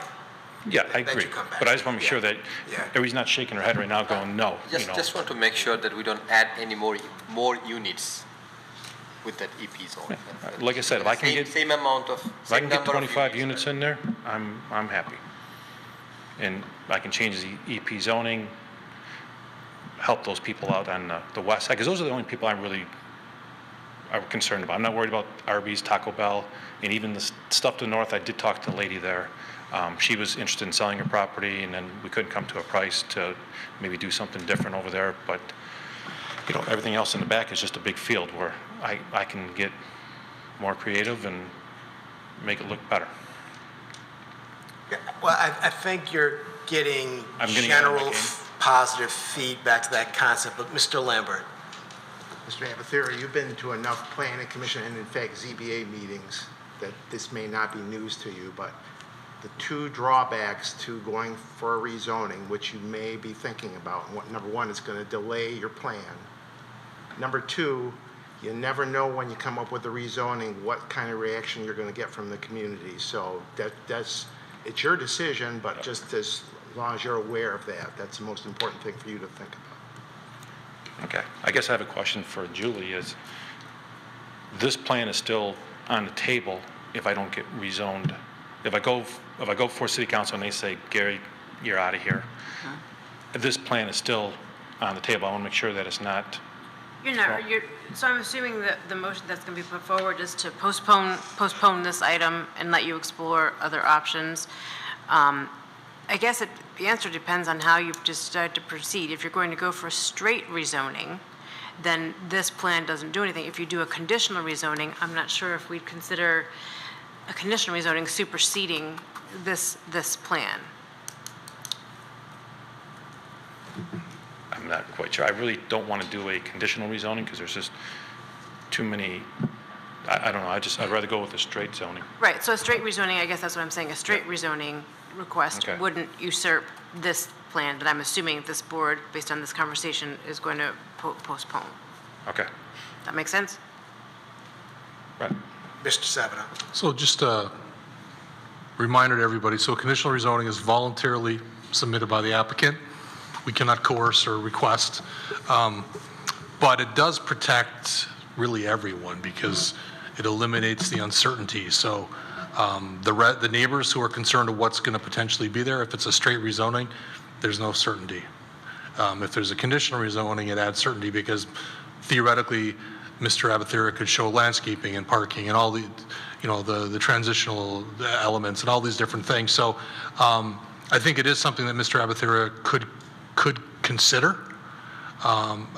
Yeah, I agree. But I just want to make sure that everybody's not shaking their head right now going, no. Just want to make sure that we don't add any more units with that EP zone. Like I said, if I can get same amount of if I can get 25 units in there, I'm happy. And I can change the EP zoning, help those people out on the west side, because those are the only people I'm really concerned about. I'm not worried about Arby's, Taco Bell, and even the stuff to the north. I did talk to the lady there. She was interested in selling her property, and then we couldn't come to a price to maybe do something different over there. But you know, everything else in the back is just a big field where I can get more creative and make it look better. Yeah, well, I think you're getting getting general positive feedback to that concept, but Mr. Lambert. Mr. Abathira, you've been to enough Planning Commission and in fact ZBA meetings that this may not be news to you, but the two drawbacks to going for a rezoning, which you may be thinking about, number one, it's going to delay your plan. Number two, you never know when you come up with the rezoning what kind of reaction you're going to get from the community. So it's your decision, but just as long as you're aware of that, that's the most important thing for you to think about. Okay. I guess I have a question for Julie is, this plan is still on the table if I don't get rezoned. If I go before city council and they say, Gary, you're out of here, this plan is still on the table. I want to make sure that it's not. So I'm assuming that the motion that's going to be put forward is to postpone this item and let you explore other options. I guess the answer depends on how you decide to proceed. If you're going to go for a straight rezoning, then this plan doesn't do anything. If you do a conditional rezoning, I'm not sure if we'd consider a conditional rezoning superseding this plan. I'm not quite sure. I really don't want to do a conditional rezoning because there's just too many, I don't know, I'd rather go with a straight zoning. Right, so a straight rezoning, I guess that's what I'm saying, a straight rezoning request Okay. wouldn't usurp this plan, but I'm assuming this board, based on this conversation, is going to postpone. Okay. That make sense? Right. Mr. Savino. So just a reminder to everybody, so conditional rezoning is voluntarily submitted by the applicant. We cannot coerce or request, but it does protect really everyone because it eliminates the uncertainty. So the neighbors who are concerned of what's going to potentially be there, if it's a straight rezoning, there's no certainty. If there's a conditional rezoning, it adds certainty because theoretically, Mr. Abathira could show landscaping and parking and all the, the transitional elements and all these different things. So I think it is something that Mr. Abathira could consider,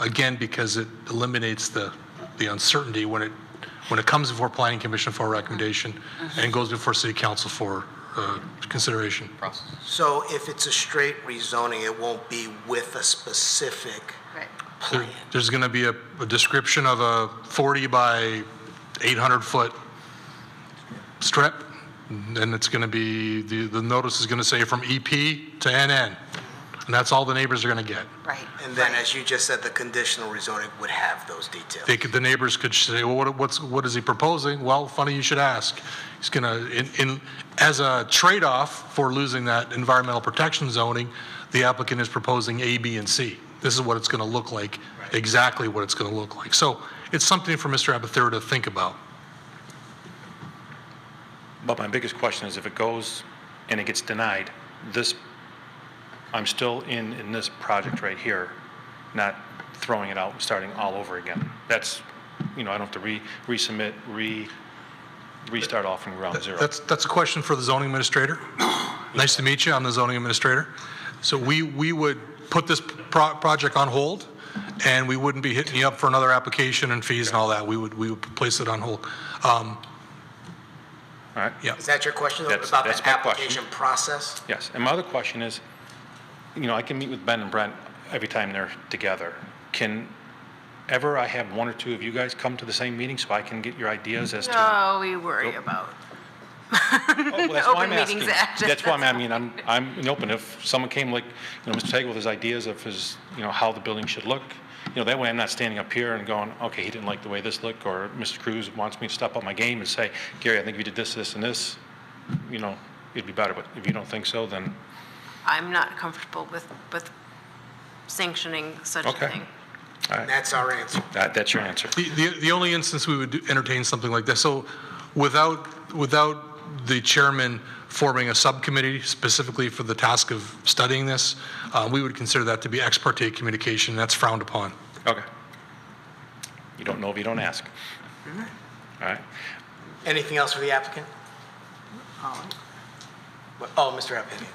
again, because it eliminates the uncertainty when it comes before Planning Commission for a recommendation and goes before City Council for consideration. So if it's a straight rezoning, it won't be with a specific plan? There's going to be a description of a 40 by 800 foot strip, and it's going to be, the notice is going to say from EP to NN, and that's all the neighbors are going to get. Right. And then, as you just said, the conditional rezoning would have those details. The neighbors could say, well, what is he proposing? Well, funny you should ask. He's going to, as a trade-off for losing that environmental protection zoning, the applicant is proposing A, B, and C. This is what it's going to look like, exactly what it's going to look like. So it's something for Mr. Abathira to think about. But my biggest question is if it goes and it gets denied, I'm still in this project right here, not throwing it out and starting all over again. That's, I don't have to resubmit, restart off from ground zero. That's a question for the zoning administrator. Nice to meet you. I'm the zoning administrator. So we would put this project on hold, and we wouldn't be hitting you up for another application and fees and all that. We would place it on hold. All right. Yeah. Is that your question That's about my the application question. process? Yes. And my other question is, I can meet with Ben and Brent every time they're together. Can ever I have one or two of you guys come to the same meeting so I can get your ideas as to? No, we worry about Well, that's why I'm Open Meetings asking. Act. That's why I'm open. If someone came like, Mr. Tagle with his ideas of his, how the building should look, that way I'm not standing up here and going, okay, he didn't like the way this looked, or Mr. Cruz wants me to step up my game and say, Gary, I think if you did this, this, and this, it'd be better. But if you don't think so, then. I'm not comfortable with sanctioning such a thing. All right. That's our answer. That's your answer. The only instance we would entertain something like this, so without the chairman forming a subcommittee specifically for the task of studying this, we would consider that to be ex parte communication. That's frowned upon. Okay. You don't know if you don't ask. All right. Anything else for the applicant? Oh, Mr. Appleton.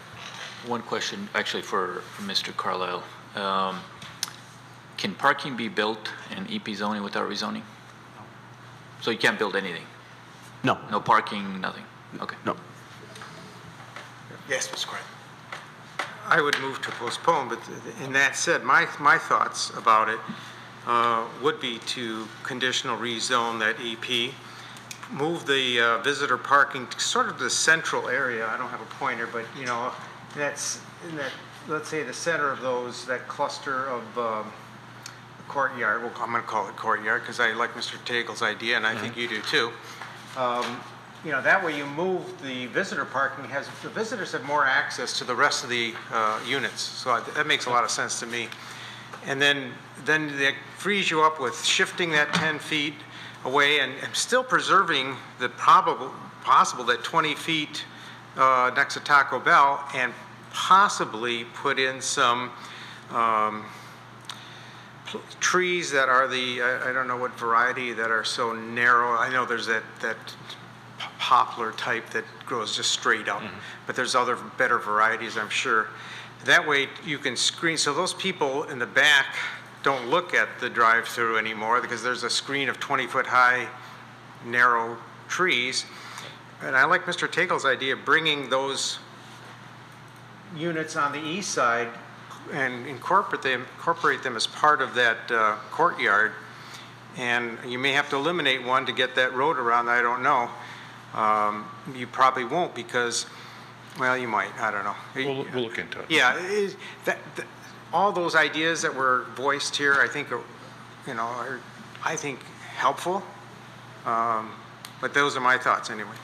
One question, actually, for Mr. Carlisle. Can parking be built in EP zoning without rezoning? So you can't build anything? No. No parking, nothing? Okay. No. Yes, Mr. Craig. I would move to postpone, but in that said, my thoughts about it would be to conditional rezone that EP, move the visitor parking to sort of the central area. I don't have a pointer, but that's in that, let's say, the center of that cluster of courtyard. Well, I'm going to call it courtyard because I like Mr. Tagle's idea, and I think you do too. That way you move the visitor parking, the visitors have more access to the rest of the units. So that makes a lot of sense to me. And then that frees you up with shifting that 10 feet away and still preserving the possible that 20 feet next to Taco Bell, and possibly put in some trees that are I don't know what variety, that are so narrow. I know there's that poplar type that grows just straight up, but there's other better varieties, I'm sure. That way you can screen, so those people in the back don't look at the drive-through anymore, because there's a screen of 20-foot high, narrow trees. And I like Mr. Takel's idea of bringing those units on the east side and incorporate them as part of that courtyard. And you may have to eliminate one to get that road around, I don't know. You probably won't, because, well, you might, I don't know. We'll look into it. Yeah, all those ideas that were voiced here, I think, are helpful. But those are my thoughts anyway.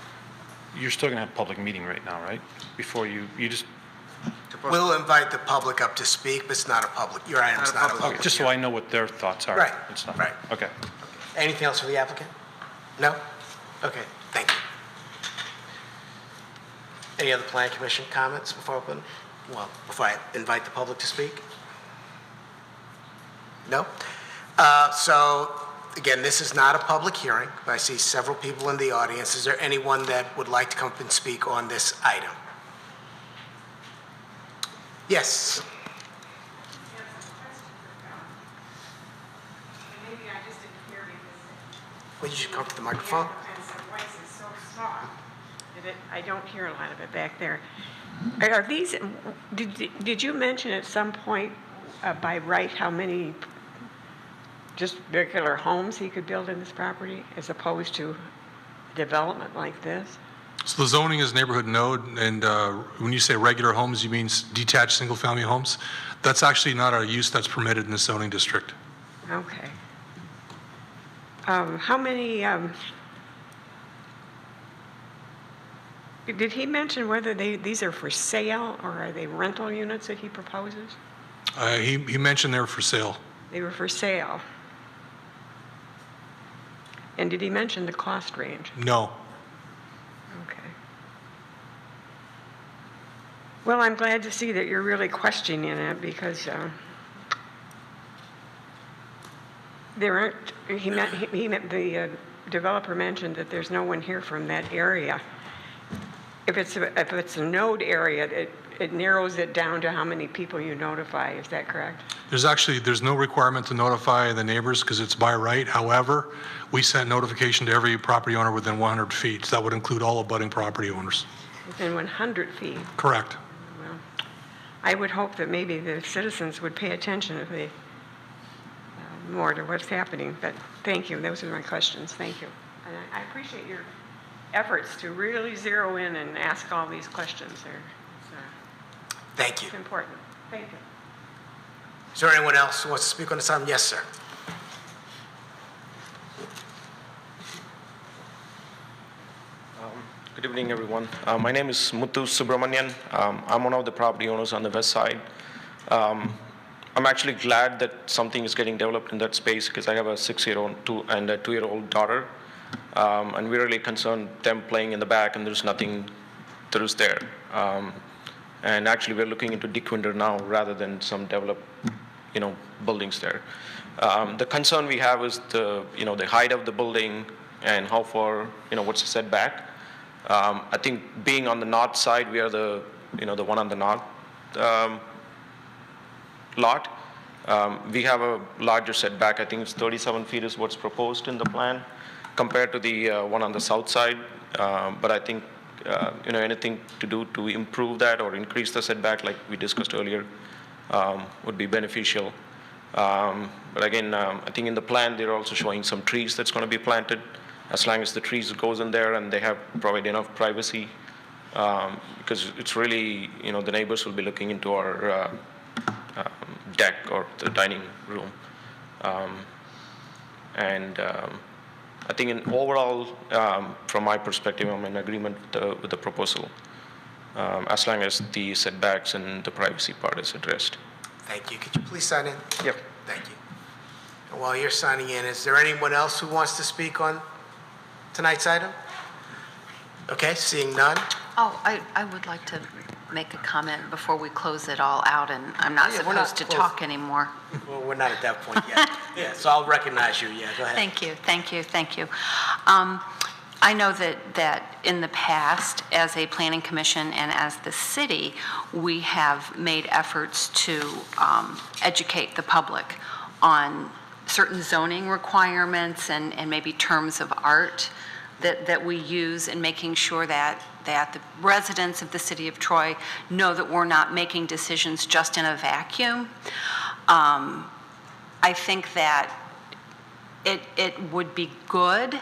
You're still going to have a public meeting right now, right? Before you just... We'll invite the public up to speak, but it's not a public, your item's not a public. Okay, just so I know what their thoughts are. Right, It's not, right. Okay. Anything else for the applicant? No? Okay, thank you. Any other planning commission comments before I invite the public to speak? No? So, again, this is not a public hearing, but I see several people in the audience. Is there anyone that would like to come up and speak on this item? Yes. Maybe I just didn't hear because Well, you should come to the microphone. the voice is so soft that I don't hear a lot of it back there. Are these, did you mention at some point by right how many just regular homes he could build in this property as opposed to development like this? So the zoning is neighborhood node, and when you say regular homes, you mean detached single-family homes? That's actually not a use that's permitted in the zoning district. Okay. How many, did he mention whether these are for sale or are they rental units that he proposes? He mentioned they're for sale. They were for sale. And did he mention the cost range? No. Okay. Well, I'm glad to see that you're really questioning it, because there aren't, the developer mentioned that there's no one here from that area. If it's a node area, it narrows it down to how many people you notify. Is that correct? There's no requirement to notify the neighbors because it's by right. However, we sent notification to every property owner within 100 feet. So that would include all abutting property owners. Within 100 feet? Correct. Well, I would hope that maybe the citizens would pay attention if they more to what's happening. But thank you. Those are my questions. Thank you. And I appreciate your efforts to really zero in and ask all these questions. Thank you. It's important. Thank you. Is there anyone else who wants to speak on this item? Yes, sir. Good evening, everyone. My name is Muthu Subramanian. I'm one of the property owners on the west side. I'm actually glad that something is getting developed in that space because I have a 6-year-old and a 2-year-old daughter. And we're really concerned them playing in the back and there's nothing there. And actually we're looking into Dick Winder now rather than some developed, buildings there. The concern we have is the height of the building and how far, what's the setback. I think being on the north side, we are the one on the north lot. We have a larger setback. I think it's 37 feet is what's proposed in the plan compared to the one on the south side. But I think, anything to do to improve that or increase the setback like we discussed earlier would be beneficial. But again, I think in the plan, they're also showing some trees that's going to be planted. As long as the trees goes in there and they have provide enough privacy, because it's really, the neighbors will be looking into our deck or the dining room. I think in overall, from my perspective, I'm in agreement with the proposal, as long as the setbacks and the privacy part is addressed. Thank you. Could you please sign in? Yep. Thank you. And while you're signing in, is there anyone else who wants to speak on tonight's item? Okay, seeing none. Oh, I would like to make a comment before we close it all out, and I'm not Yeah, we're not supposed to closed. talk anymore. Well, we're not at that point yet. Yeah, so I'll recognize you. Yeah, go ahead. Thank you. I know that in the past, as a planning commission and as the city, we have made efforts to educate the public on certain zoning requirements and maybe terms of art that we use in making sure that the residents of the city of Troy know that we're not making decisions just in a vacuum. I think that it would be good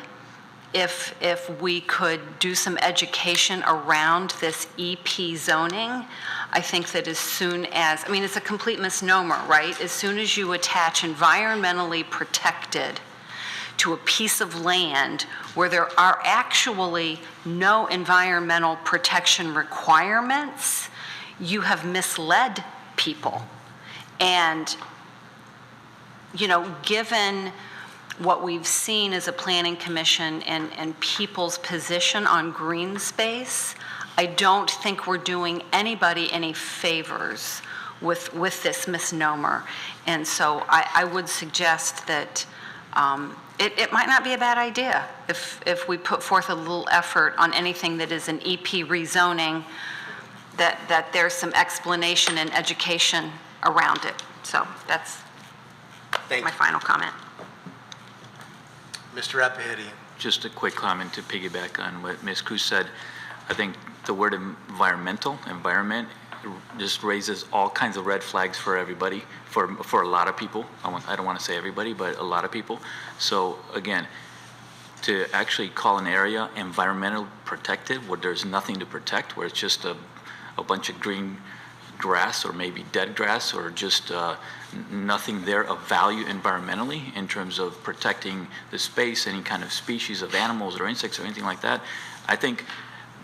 if we could do some education around this EP zoning. I think that as soon as, I mean, it's a complete misnomer, right? As soon as you attach environmentally protected to a piece of land where there are actually no environmental protection requirements, you have misled people. And, you know, given what we've seen as a planning commission and people's position on green space, I don't think we're doing anybody any favors with this misnomer. And so I would suggest that it might not be a bad idea if we put forth a little effort on anything that is an EP rezoning, that there's some explanation and education around it. So that's my final comment. Mr. Apahidi. Just a quick comment to piggyback on what Ms. Cruz said. I think the word environment, just raises all kinds of red flags for everybody, for a lot of people. I don't want to say everybody, but a lot of people. So again, to actually call an area environmental protected where there's nothing to protect, where it's just a bunch of green grass or maybe dead grass or just nothing there of value environmentally in terms of protecting the space, any kind of species of animals or insects or anything like that. I think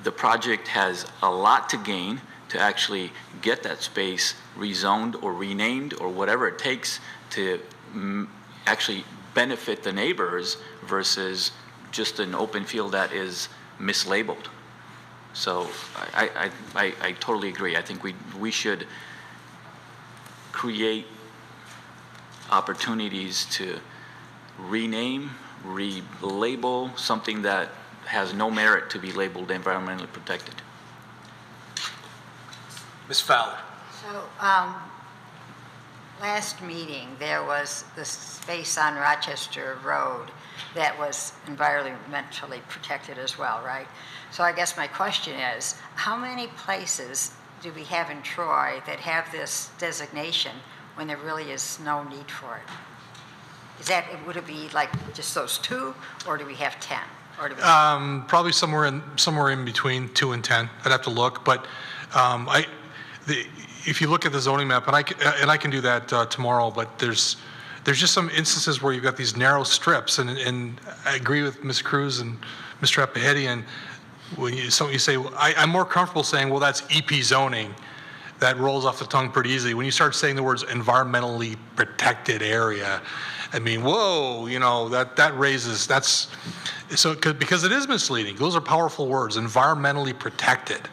the project has a lot to gain to actually get that space rezoned or renamed or whatever it takes to actually benefit the neighbors versus just an open field that is mislabeled. So I totally agree. I think we should create opportunities to rename, relabel something that has no merit to be labeled environmentally protected. Ms. Fowler. So, last meeting, there was the space on Rochester Road that was environmentally protected as well, right? So I guess my question is, how many places do we have in Troy that have this designation when there really is no need for it? Would it be like just those 2, or do we have 10? Or do we Probably somewhere in between 2 and 10. I'd have to look, but if you look at the zoning map, and I can do that tomorrow, but there's just some instances where you've got these narrow strips, and I agree with Ms. Cruz and Mr. Apahidi, when you say, I'm more comfortable saying, well, that's EP zoning. That rolls off the tongue pretty easily. When you start saying the words environmentally protected area, I mean, whoa, you know, that raises, because it is misleading. Those are powerful words, environmentally protected.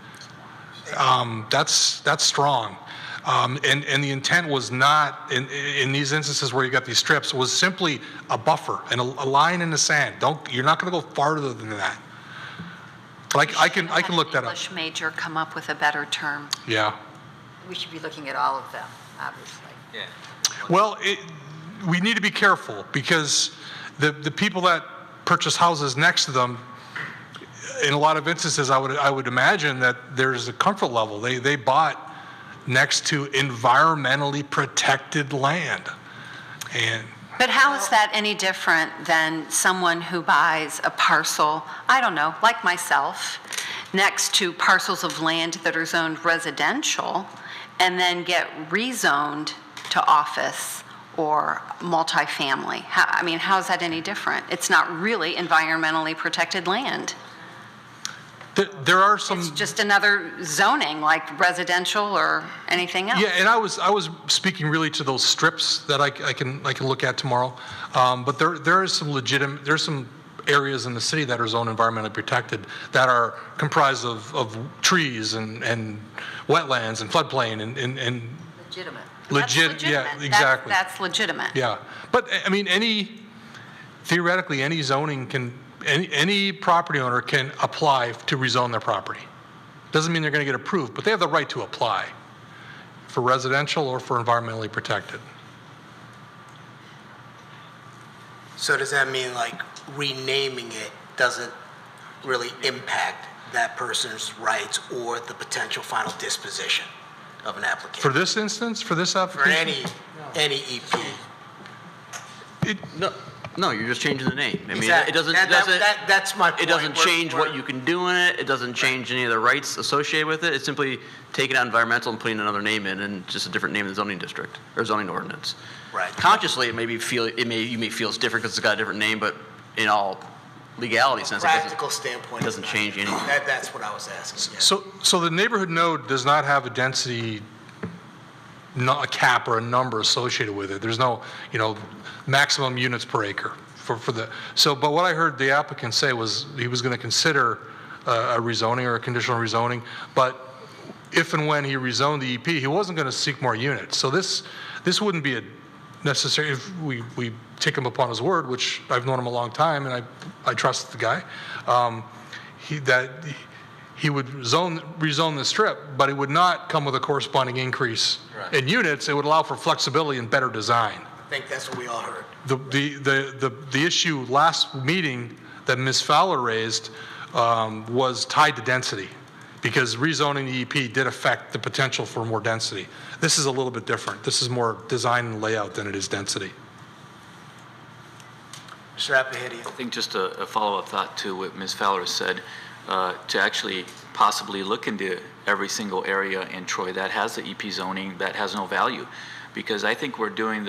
That's strong. And the intent was not, in these instances where you got these strips, was simply a buffer and a line in the sand. You're not going to go farther than that. But I can look that up. English major come up with a better term. Yeah. we should be looking at all of them, obviously. Yeah. Well, we need to be careful because the people that purchase houses next to them, in a lot of instances, I would imagine that there's a comfort level. They bought next to environmentally protected land. But how is that any different than someone who buys a parcel, I don't know, like myself, next to parcels of land that are zoned residential and then get rezoned to office or multifamily? How is that any different? It's not really environmentally protected land. There are some. It's just another zoning, like residential or anything else. Yeah, and I was speaking really to those strips that I can look at tomorrow. But there is some legitimate, there's some areas in the city that are zoned environmentally protected that are comprised of trees and wetlands and floodplain and Legitimate. Yeah, exactly. That's legitimate. Yeah, but I mean, theoretically, any zoning can, any property owner can apply to rezone their property. Doesn't mean they're going to get approved, but they have the right to apply for residential or for environmentally protected. So does that mean like renaming it doesn't really impact that person's rights or the potential final disposition of an application? For this instance, for this For application? any EP? No, you're just changing the name. I mean, Exactly. it doesn't. That's my point. It doesn't change what We're- you can do in it. It doesn't change any of the rights associated with it. It's simply taking out environmental and putting another name in, and just a different name in the zoning district or zoning ordinance. Right. Consciously, you may feel it's different because it's got a different name, but in all legality sense, Practical standpoint. it doesn't change anything. That's what I was asking. Yeah. So the neighborhood node does not have a density, not a cap or a number associated with it. There's no, maximum units per acre for the, but what I heard the applicant say was he was going to consider a rezoning or a conditional rezoning, but if and when he rezoned the EP, he wasn't going to seek more units. So this wouldn't be a necessary, if we take him upon his word, which I've known him a long time and I trust the guy, he would rezone the strip, but it would not come with a corresponding increase in units. It would allow for flexibility and better design. I think that's what we all heard. The issue last meeting that Ms. Fowler raised was tied to density, because rezoning the EP did affect the potential for more density. This is a little bit different. This is more design and layout than it is density. Mr. Apahedian. I think just a follow-up thought to what Ms. Fowler said, to actually possibly look into every single area in Troy that has the EP zoning that has no value. Because I think we're doing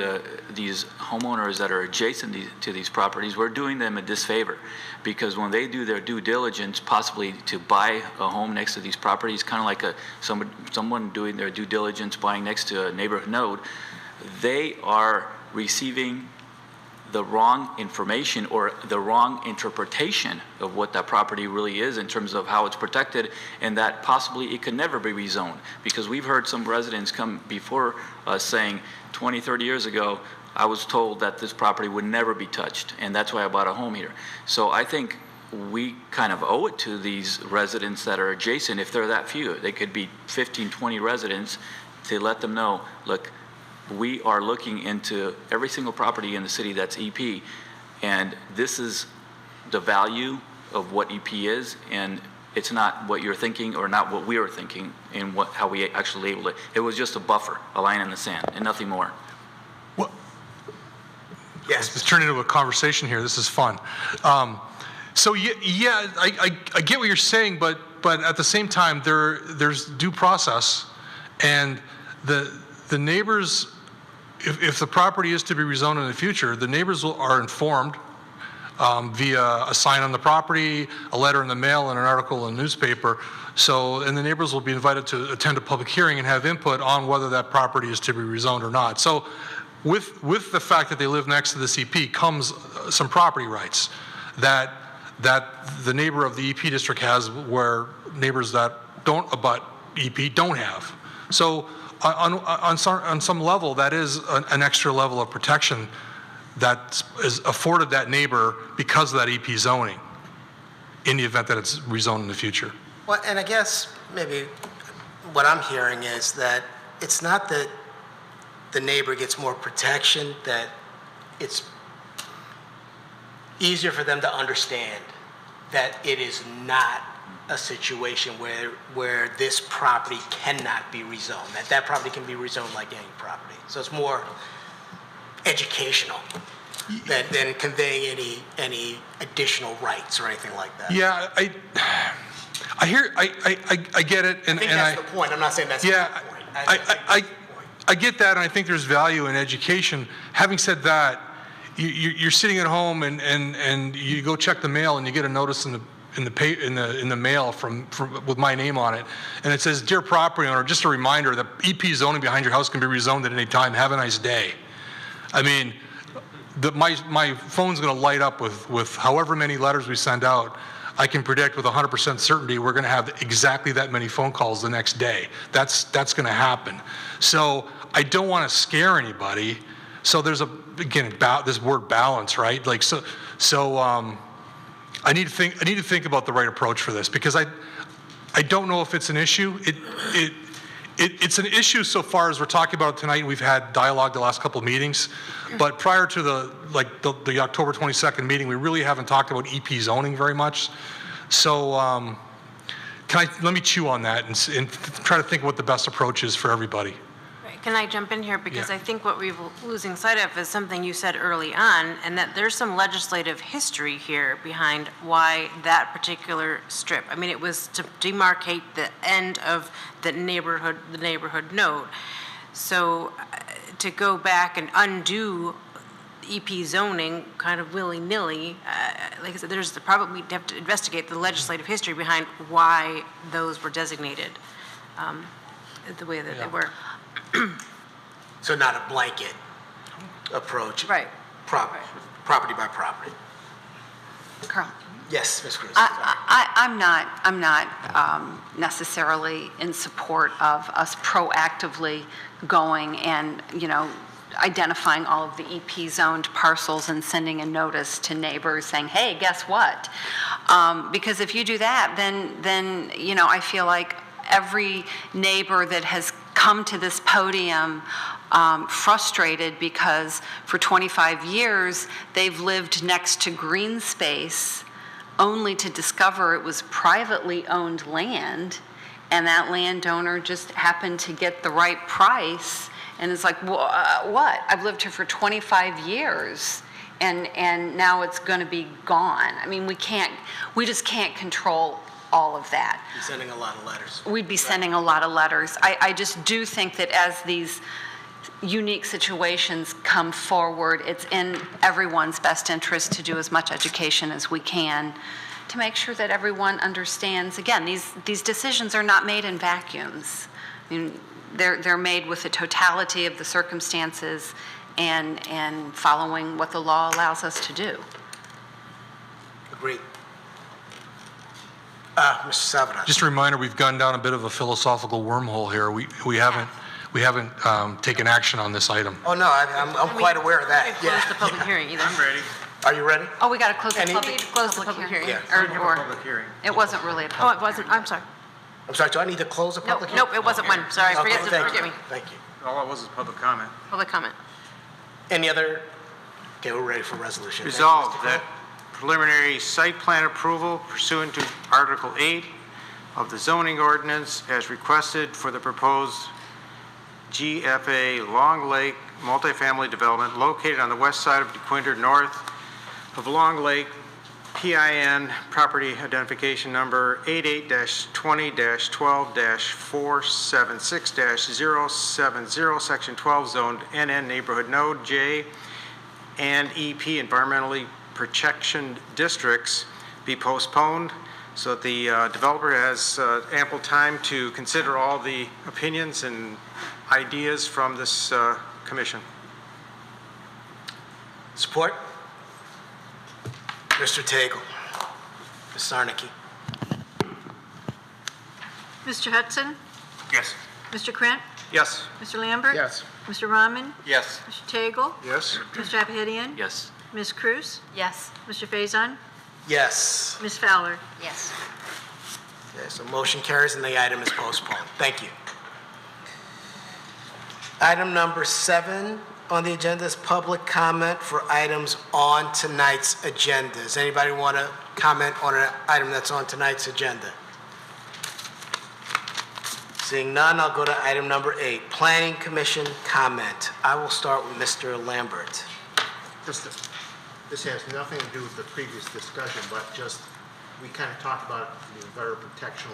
these homeowners that are adjacent to these properties, we're doing them a disfavor. Because when they do their due diligence, possibly to buy a home next to these properties, kind of like someone doing their due diligence buying next to a neighborhood node, they are receiving the wrong information or the wrong interpretation of what that property really is in terms of how it's protected, and that possibly it could never be rezoned. Because we've heard some residents come before us saying 20, 30 years ago, I was told that this property would never be touched, and that's why I bought a home here. So I think we kind of owe it to these residents that are adjacent, if they're that few. They could be 15, 20 residents, to let them know, look, we are looking into every single property in the city that's EP, and this is the value of what EP is, and it's not what you're thinking or not what we were thinking and how we actually labeled it. It was just a buffer, a line in the sand, and nothing more. Well, yes. It's turned into a conversation here. This is fun. So yeah, I get what you're saying, but at the same time, there's due process, and the neighbors, if the property is to be rezoned in the future, the neighbors are informed via a sign on the property, a letter in the mail, and an article in the newspaper. And the neighbors will be invited to attend a public hearing and have input on whether that property is to be rezoned or not. So with the fact that they live next to this EP comes some property rights that the neighbor of the EP district has, where neighbors that don't abut EP don't have. So on some level, that is an extra level of protection that is afforded that neighbor because of that EP zoning in the event that it's rezoned in the future. Well, and I guess maybe what I'm hearing is that it's not that the neighbor gets more protection, that it's easier for them to understand that it is not a situation where this property cannot be rezoned, that property can be rezoned like any property. So it's more educational than conveying any additional rights or anything like that. Yeah, I get it, and I think that's the point. I'm not saying that's the point. I get that, and I think there's value in education. Having said that, you're sitting at home and you go check the mail and you get a notice in the mail with my name on it, and it says, "Dear property owner, just a reminder that EP zoning behind your house can be rezoned at any time. Have a nice day." I mean, my phone's going to light up with however many letters we send out. I can predict with 100% certainty we're going to have exactly that many phone calls the next day. That's going to happen. So I don't want to scare anybody. So there's again this word balance, right? Like so I need to think about the right approach for this, because I don't know if it's an issue. It's an issue so far as we're talking about it tonight, and we've had dialogue the last couple of meetings. But prior to the October 22nd meeting, we really haven't talked about EP zoning very much. So let me chew on that and try to think what the best approach is for everybody. Can I jump in here? Because Yeah. I think what we're losing sight of is something you said early on, and that there's some legislative history here behind why that particular strip. I mean, it was to demarcate the end of the neighborhood node. So to go back and undo EP zoning kind of willy-nilly, like I said, we'd have to investigate the legislative history behind why those were designated the way that they were. So not a blanket approach. Right. Property by property. Carl? Yes, Ms. Cruz. I'm not necessarily in support of us proactively going and, identifying all of the EP zoned parcels and sending a notice to neighbors saying, hey, guess what? Because if you do that, then I feel like every neighbor that has come to this podium frustrated because for 25 years they've lived next to green space only to discover it was privately owned land, and that landowner just happened to get the right price, and it's like, what? I've lived here for 25 years. And now it's going to be gone. I mean, we just can't control all of that. You're sending a lot of letters. We'd be sending a lot of letters. I just do think that as these unique situations come forward, it's in everyone's best interest to do as much education as we can to make sure that everyone understands. Again, these decisions are not made in vacuums. I mean, they're made with the totality of the circumstances and following what the law allows us to do. Agreed. Mr. Salvador. Just a reminder, we've gone down a bit of a philosophical wormhole here. We haven't taken action on this item. Oh, no, I'm quite aware of that. We closed the public hearing either. I'm ready. Are you ready? Oh, we got to close the public hearing. Yeah. Or Public hearing. it wasn't really a Oh, public. it wasn't, I'm sorry. I'm sorry, do I need to close the public hearing? Nope, it wasn't one. Sorry, Okay, forget me. Thank you. All it was public comment. Public comment. Any other? Okay, we're ready for resolution. Thank you, Resolved Mr. that preliminary site plan approval pursuant to Article 8 of the zoning ordinance as requested for the proposed GFA Long Lake multifamily development located on the west side of DeQuinder, north of Long Lake, PIN property identification number 88-20-12-476-070, section 12, zoned NN neighborhood node J and EP environmentally protection districts be postponed so that the developer has ample time to consider all the opinions and ideas from this commission. Support? Mr. Tagle. Ms. Sarnicki. Mr. Hudson? Yes. Mr. Krant? Yes. Mr. Lambert? Yes. Mr. Rahman? Yes. Mr. Tagle? Yes. Mr. Apahidian? Yes. Ms. Cruz? Yes. Mr. Faison? Yes. Ms. Fowler? Yes. Okay, so motion carries and the item is postponed. Thank you. Item number 7 on the agenda is public comment for items on tonight's agenda. Does anybody want to comment on an item that's on tonight's agenda? Seeing none, I'll go to item number 8, Planning Commission comment. I will start with Mr. Lambert. This has nothing to do with the previous discussion, but just, we kind of talked about the environmental protection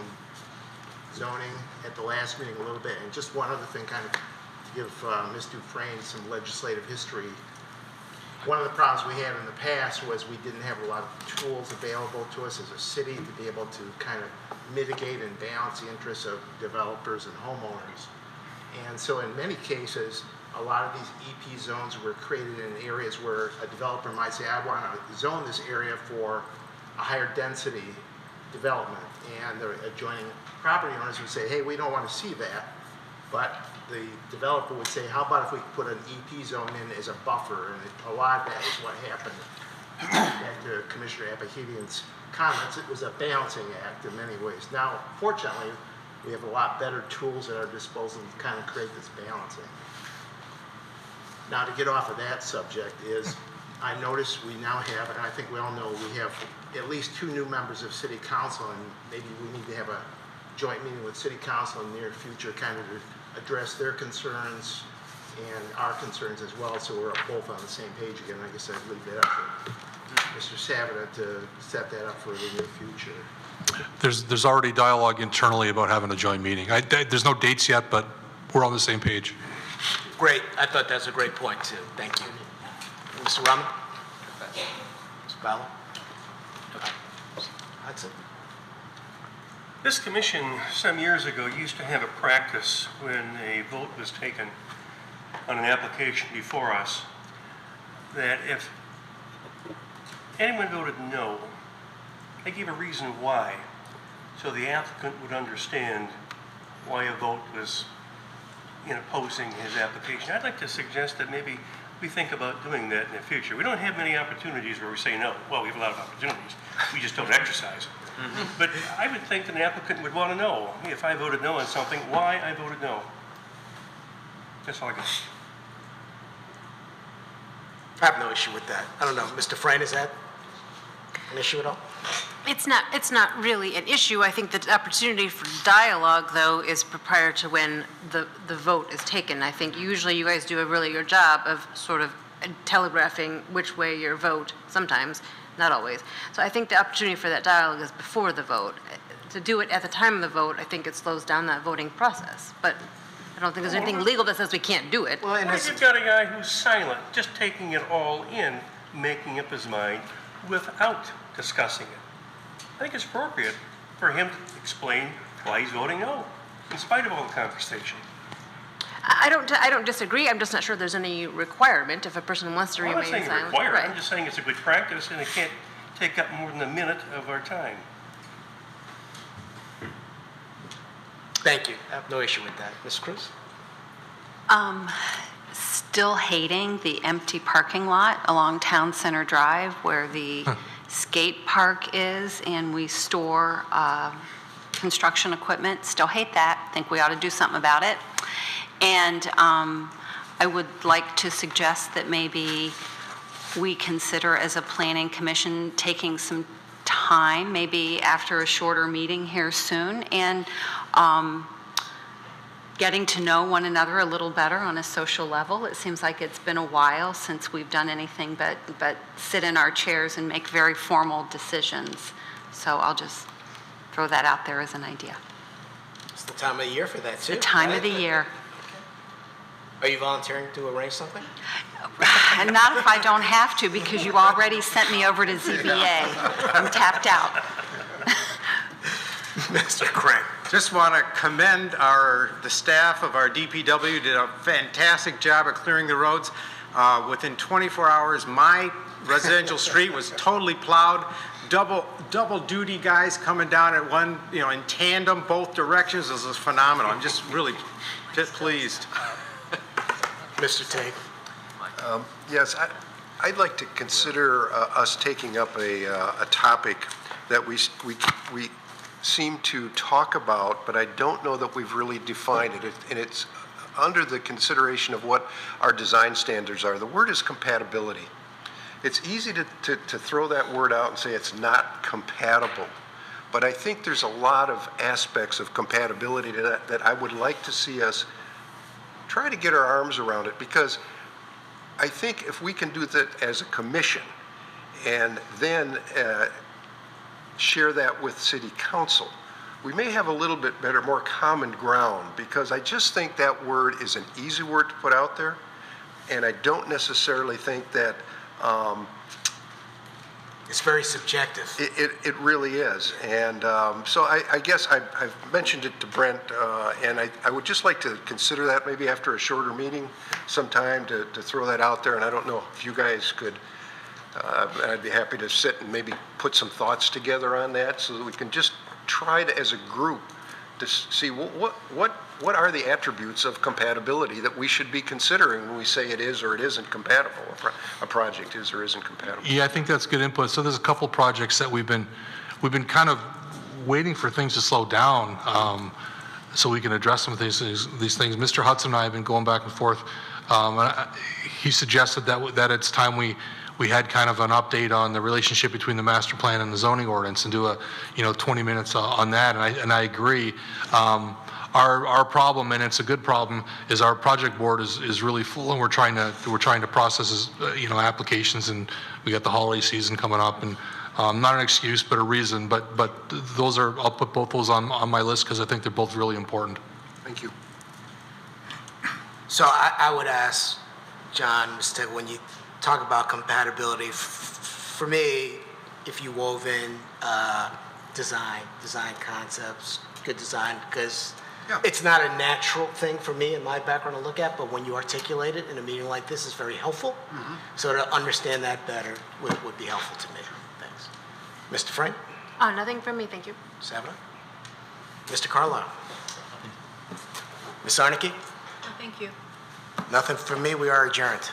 zoning at the last meeting a little bit, and just one other thing, kind of to give Ms. Dufresne some legislative history. one of the problems we had in the past was we didn't have a lot of tools available to us as a city to be able to kind of mitigate and balance the interests of developers and homeowners. And so in many cases, a lot of these EP zones were created in areas where a developer might say, I want to zone this area for a higher density development. And the adjoining property owners would say, hey, we don't want to see that. But the developer would say, how about if we put an EP zone in as a buffer? And a lot of that is what happened. Back to Commissioner Abahidian's comments, it was a balancing act in many ways. Now, fortunately, we have a lot better tools at our disposal to kind of create this balancing. Now, to get off of that subject is, I notice we now have, and I think we all know, we have at least 2 new members of City Council, and maybe we need to have a joint meeting with City Council in the near future, kind of to address their concerns and our concerns as well, so we're both on the same page again. I guess I'd leave that up for Mr. Savita to set that up for the near future. There's already dialogue internally about having a joint meeting. There's no dates yet, but we're on the same page. Great. I thought that was a great point, too. Thank you. Mr. Rahman? Mr. Bala? That's it. This commission, some years ago, used to have a practice when a vote was taken on an application before us, that if anyone voted no, they gave a reason why, so the applicant would understand why a vote was in opposing his application. I'd like to suggest that maybe we think about doing that in the future. We don't have many opportunities where we say no. Well, we have a lot of opportunities. We just don't exercise them. But I would think that an applicant would want to know, if I voted no on something, why I voted no. That's all I got. I have no issue with that. I don't know. Mr. Frayne, is that an issue at all? It's not really an issue. I think the opportunity for dialogue, though, is prior to when the vote is taken. I think usually you guys do a really good job of sort of telegraphing which way your vote, sometimes, not always. So I think the opportunity for that dialogue is before the vote. To do it at the time of the vote, I think it slows down that voting process. But I don't think there's anything legal that says we can't do it. Well, if you've got a guy who's silent, just taking it all in, making up his mind without discussing it, I think it's appropriate for him to explain why he's voting no, in spite of all the conversation. I don't disagree. I'm just not sure there's any requirement if a person wants to remain silent. I'm not saying require it. Right. I'm just saying it's a good practice, and it can't take up more than a minute of our time. Thank you. I have no issue with that. Ms. Cruz? Still hating the empty parking lot along Town Center Drive where the skate park is and we store construction equipment. Still hate that. Think we ought to do something about it. And I would like to suggest that maybe we consider as a planning commission taking some time, maybe after a shorter meeting here soon, and getting to know one another a little better on a social level. It seems like it's been a while since we've done anything but sit in our chairs and make very formal decisions. So I'll just throw that out there as an idea. It's the time of the year for that, too. The time right? of the year. Are you volunteering to arrange something? And not if I don't have to, because you already sent me over to ZBA. I'm tapped out. Mr. Craig. Just want to commend the staff of our DPW. Did a fantastic job of clearing the roads. Within 24 hours, my residential street was totally plowed. Double duty guys coming down at one, in tandem, both directions. This was phenomenal. I'm just really pleased. Mr. Tate. Yes, I'd like to consider us taking up a topic that we seem to talk about, but I don't know that we've really defined it. And it's under the consideration of what our design standards are. The word is compatibility. It's easy to throw that word out and say it's not compatible, but I think there's a lot of aspects of compatibility to that I would like to see us try to get our arms around it, because I think if we can do that as a commission and then share that with City Council, we may have a little bit better, more common ground, because I just think that word is an easy word to put out there, and I don't necessarily think that It's very subjective. It really is. And so I guess I've mentioned it to Brent, and I would just like to consider that maybe after a shorter meeting sometime to throw that out there. And I don't know if you guys could, I'd be happy to sit and maybe put some thoughts together on that so that we can just try to, as a group, to see what are the attributes of compatibility that we should be considering when we say it is or it isn't compatible, a project is or isn't compatible. Yeah, I think that's good input. So there's a couple projects that we've been kind of waiting for things to slow down so we can address some of these things. Mr. Hudson and I have been going back and forth. He suggested that it's time we had kind of an update on the relationship between the master plan and the zoning ordinance and do a 20 minutes on that, and I agree. Our problem, and it's a good problem, is our project board is really full, and we're trying to process applications, and we got the holiday season coming up, and not an excuse but a reason, but I'll put both those on my list because I think they're both really important. Thank you. So I would ask John, when you talk about compatibility, for me, if you wove in design concepts, good design, because it's not a natural thing for me in my background to look at, but when you articulate it in a meeting like this, it's very helpful. So to understand that better would be helpful to me. Thanks. Mr. Frank? Nothing from me, thank you. Sabina? Mr. Carlisle? Ms. Arnicki? Thank you. Nothing from me. We are adjourned.